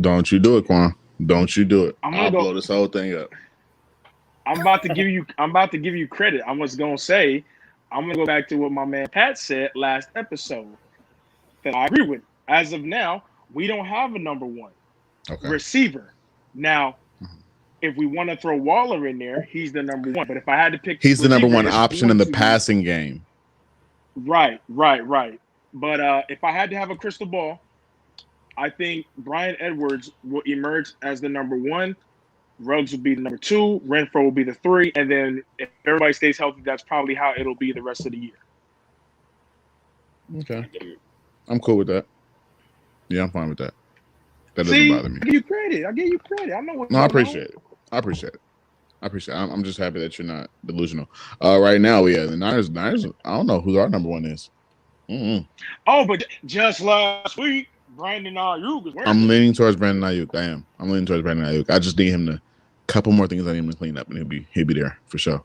S2: Don't you do it, Quan. Don't you do it.
S4: I'll
S2: blow this whole thing up.
S4: I'm about to give you credit. I was gonna say, I'm gonna go back to what my man Pat said last episode that I agree with. As of now, we don't have a number one receiver. Now, if we want to throw Waller in there, he's the number one. But if I had to pick,
S2: he's the number one option in the passing game.
S4: Right. But if I had to have a crystal ball, I think Bryan Edwards will emerge as the number one. Ruggs will be the number two. Renfro will be the three. And then if everybody stays healthy, that's probably how it'll be the rest of the year.
S2: Okay. I'm cool with that. Yeah, I'm fine with that. That doesn't bother me.
S4: I give you credit. I know what.
S2: No, I appreciate it. I'm just happy that you're not delusional. Right now, we have the Niners. I don't know who our number one is. Mm-hmm.
S4: Oh, but just last week, Brandon Ayuk is wearing.
S2: I'm leaning towards Brandon Ayuk. I am. I'm leaning towards Brandon Ayuk. I just need him to couple more things I need him to clean up, and he'll be there for sure.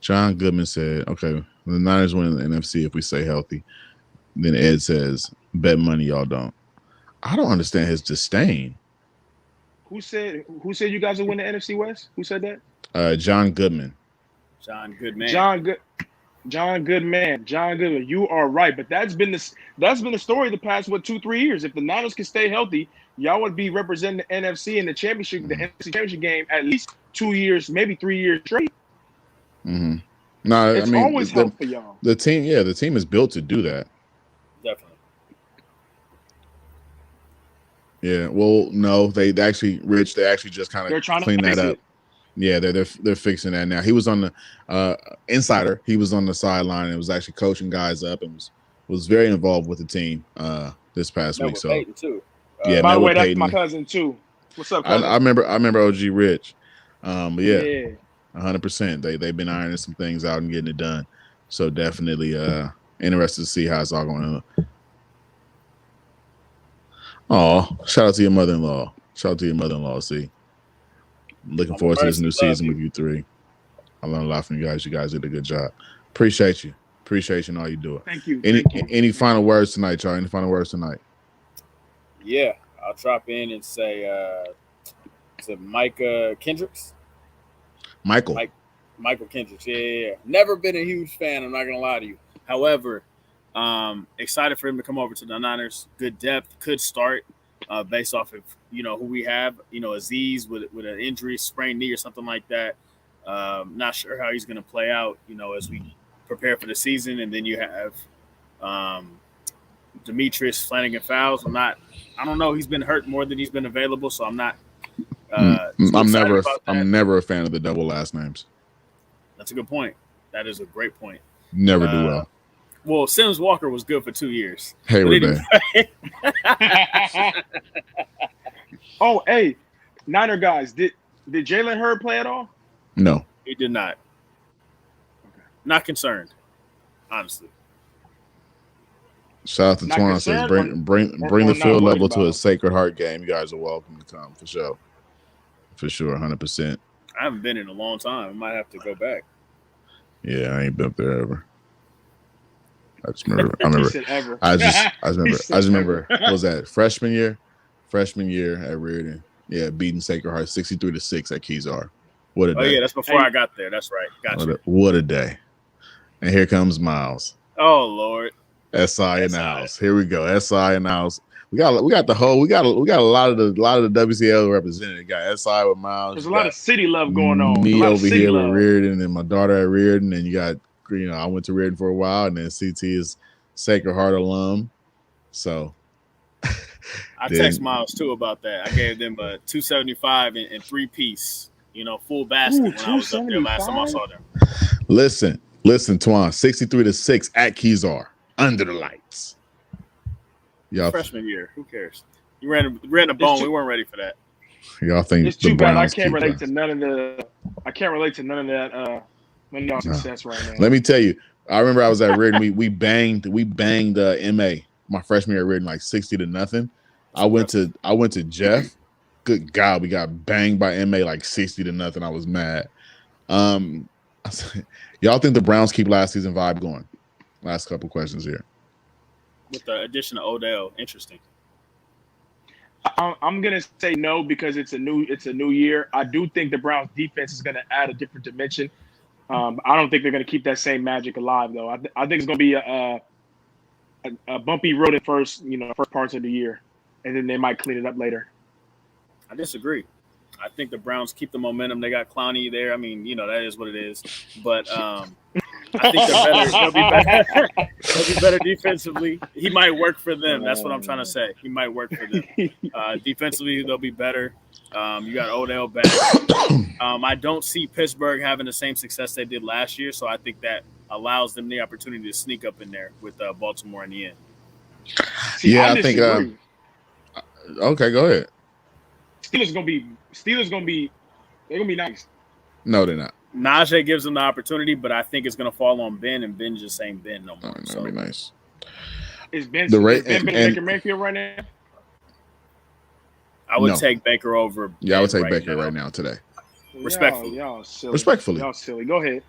S2: John Goodman said, "Okay, the Niners win the NFC if we stay healthy." Then Ed says, "Bet money y'all don't." I don't understand his disdain.
S4: Who said you guys will win the NFC West? Who said
S2: that? John Goodman.
S3: John Goodman.
S4: John Goodman. You are right, but that's been the story the past 2-3 years. If the Niners can stay healthy, y'all would be representing the NFC in the championship, the NFC championship game at least 2 years, maybe 3 years straight.
S2: Mm-hmm. No,
S4: it's always help for y'all.
S2: The team is built to do that.
S3: Definitely.
S2: Yeah. Well, no, they actually just kind of clean that up. Yeah, they're fixing that now. He was on the insider. He was on the sideline and was actually coaching guys up and was very involved with the team this past week. So
S3: Peyton too.
S2: Yeah,
S4: by the way, that's my cousin too. What's up, cousin?
S2: I remember OG Rich. But yeah, 100%. They've been ironing some things out and getting it done. So definitely interested to see how it's all going to look. Oh, shout out to your mother-in-law. See. Looking forward to this new season with you three. I learned a lot from you guys. You guys did a good job. Appreciate you and all you do.
S4: Thank you.
S2: Any final words tonight, y'all? Any final words tonight?
S3: Yeah, I'll drop in and say to Micah Kendricks.
S2: Michael
S3: Kendricks. Yeah. Never been a huge fan. I'm not gonna lie to you. However, excited for him to come over to the Niners. Good depth, could start based off of who we have. Aziz with an injury, sprained knee or something like that. Not sure how he's going to play out. As we prepare for the season, and then you have Demetrius Flanagan-Fowles. I don't know. He's been hurt more than he's been available, so I'm not.
S2: I'm never a fan of the double last names.
S3: That's a good point. That is a great point.
S2: Never do well.
S3: Well, Sims Walker was good for 2 years.
S2: Hey, we're there.
S4: Oh, hey, Niner guys, did Jalen Hurd play at all?
S2: No,
S3: he did not. Okay. Not concerned, honestly.
S2: Shout out to Twan says bring the field level to a Sacred Heart game. You guys are welcome to come for sure. For sure, 100%.
S3: I haven't been in a long time. I might have to go back.
S2: Yeah, I ain't been up there ever. I just remember. I just remember. What was that freshman year? Freshman year at Reardon. Yeah, beating Sacred Heart 63-6 at Kezar. What a day!
S3: Oh yeah, that's before I got there. That's right. Gotcha.
S2: What a day! And here comes Miles.
S3: Oh Lord.
S2: SI in the house. Here we go. SI in the house. We got a lot of the WCL represented. We got SI with Miles.
S4: There's a lot of city love going on.
S2: Me over here with Reardon and my daughter at Reardon, and you got I went to Reardon for a while, and then CT is Sacred Heart alum. So
S3: I text Miles too about that. I gave them a 275 and 3-piece, full basket when I was up there last time I saw them.
S2: Listen, Twan, 63-6 at Kezar under the lights.
S3: Y'all freshman year, who cares? You ran a bone. We weren't ready for that.
S2: Y'all think
S4: it's too bad. I can't relate to none of that. None of y'all success right now.
S2: Let me tell you. I remember I was at Reardon. We banged MA my freshman year at Reardon like 60-0. I went to Jeff. Good God, we got banged by MA like 60-0. I was mad. Y'all think the Browns keep last season vibe going? Last couple questions here.
S3: With the addition of Odell, interesting.
S4: I'm gonna say no because it's a new year. I do think the Browns defense is gonna add a different dimension. I don't think they're gonna keep that same magic alive though. I think it's gonna be a bumpy road at first parts of the year, and then they might clean it up later.
S3: I disagree. I think the Browns keep the momentum. They got Clowney there. I mean, that is what it is. But I think they're better. They'll be better. They'll be better defensively. He might work for them. That's what I'm trying to say. He might work for them. Defensively, they'll be better. You got Odell back. I don't see Pittsburgh having the same success they did last year, so I think that allows them the opportunity to sneak up in there with Baltimore in the end.
S2: I think. Okay, go ahead.
S4: Steelers gonna be nice.
S2: No, they're not.
S3: Najee gives them the opportunity, but I think it's gonna fall on Ben, and Ben just ain't Ben no more.
S2: That'd be nice.
S4: Is Ben Baker Mayfield right now?
S3: I would take Baker over.
S2: Yeah, I would take Baker right now today.
S3: Respectfully,
S4: y'all silly.
S2: Respectfully,
S4: y'all silly. Go ahead.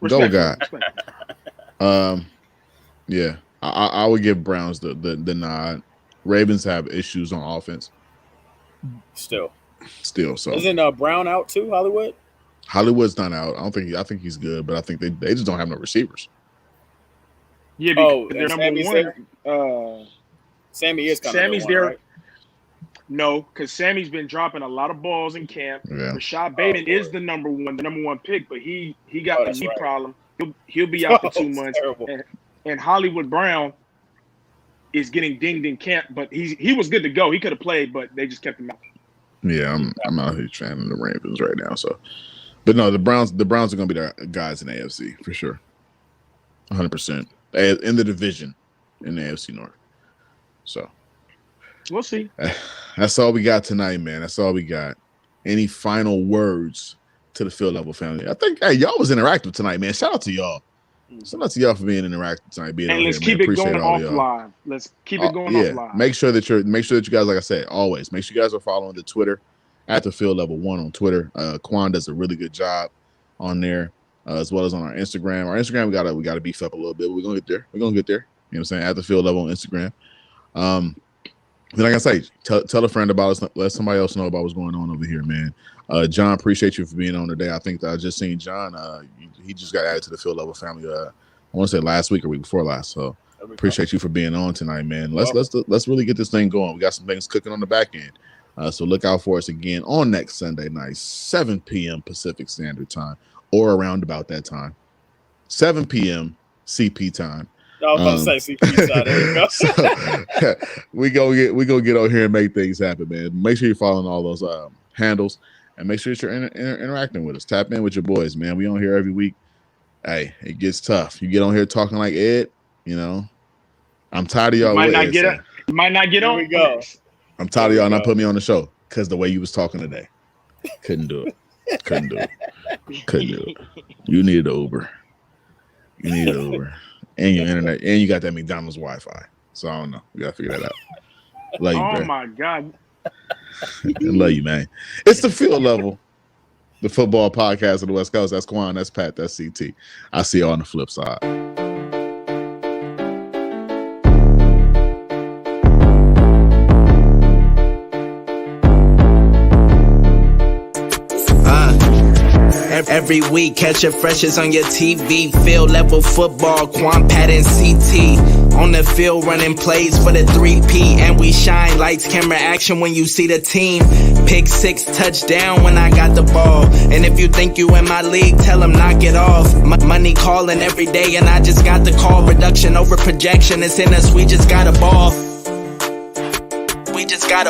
S2: Go God. Yeah, I would give Browns the nod. Ravens have issues on offense.
S3: Still.
S2: So
S3: isn't Brown out too? Hollywood's
S2: not out. I think he's good, but I think they just don't have no receivers.
S4: Yeah, because they're number one.
S3: Sammy is kind of
S4: Sammy's
S3: there.
S4: Right? No, because Sammy's been dropping a lot lot of balls in camp.
S2: Yeah.
S4: Rashad Bateman is the number one pick, but he got a knee problem. He'll be out for 2 months. And Hollywood Brown is getting dinged in camp, but he was good to go. He could have played, but they just kept him out.
S2: Yeah, I'm not a huge fan of the Ravens right now. So, but no, the Browns are going to be the guys in the AFC for sure, 100% in the division in the AFC North. So,
S4: we'll see.
S2: That's all we got tonight, man. That's all we got. Any final words to the Field Level family? I think y'all was interactive tonight, man. Shout out to y'all. Shout out to y'all for being interactive tonight.
S4: Let's keep it going offline. Let's keep it going offline.
S2: Make sure that you guys, like I said, always make sure you guys are following the Twitter at the Field Level 1 on Twitter. Quan does a really good job on there, as well as on our Instagram. Our Instagram we gotta beef up a little bit. We're gonna get there. You know what I'm saying? At the Field Level on Instagram. Then like I say, tell a friend about us. Let somebody else know about what's going on over here, man. John, appreciate you for being on today. I think that I just seen John. He just got added to the Field Level family. I want to say last week or week before last. So appreciate you for being on tonight, man. Let's really get this thing going. We got some things cooking on the back end. So look out for us again on next Sunday night, 7 p.m. Pacific Standard Time, or around about that time, 7 p.m. CP time.
S3: I was about to say CP time. There you go.
S2: we go get over here and make things happen, man. Make sure you're following all those handles. And make sure that you're interacting with us. Tap in with your boys, man. We on here every week. Hey, it gets tough. You get on here talking like Ed, I'm tired of y'all.
S4: You might not get on.
S3: Here we go.
S2: I'm tired of y'all not putting me on the show because the way you was talking today. Couldn't do it. You needed an Uber. And your internet. And you got that McDonald's Wi-Fi. So I don't know. We got to figure that out. Love you, bro.
S4: My God.
S2: I love you, man. It's the Field Level, the football podcast of the West Coast. That's Quan, that's Pat, that's CT. I'll see you on the flip side.
S1: Every week, catch it freshest on your TV. Field Level football, Quan, Pat, and CT. On the field, running plays for the 3P. And we shine lights, camera, action when you see the team. Pick 6, touchdown when I got the ball. And if you think you in my league, tell them knock it off. Money calling every day, and I just got the call. Reduction over projection, it's in us, we just got a ball. We just got a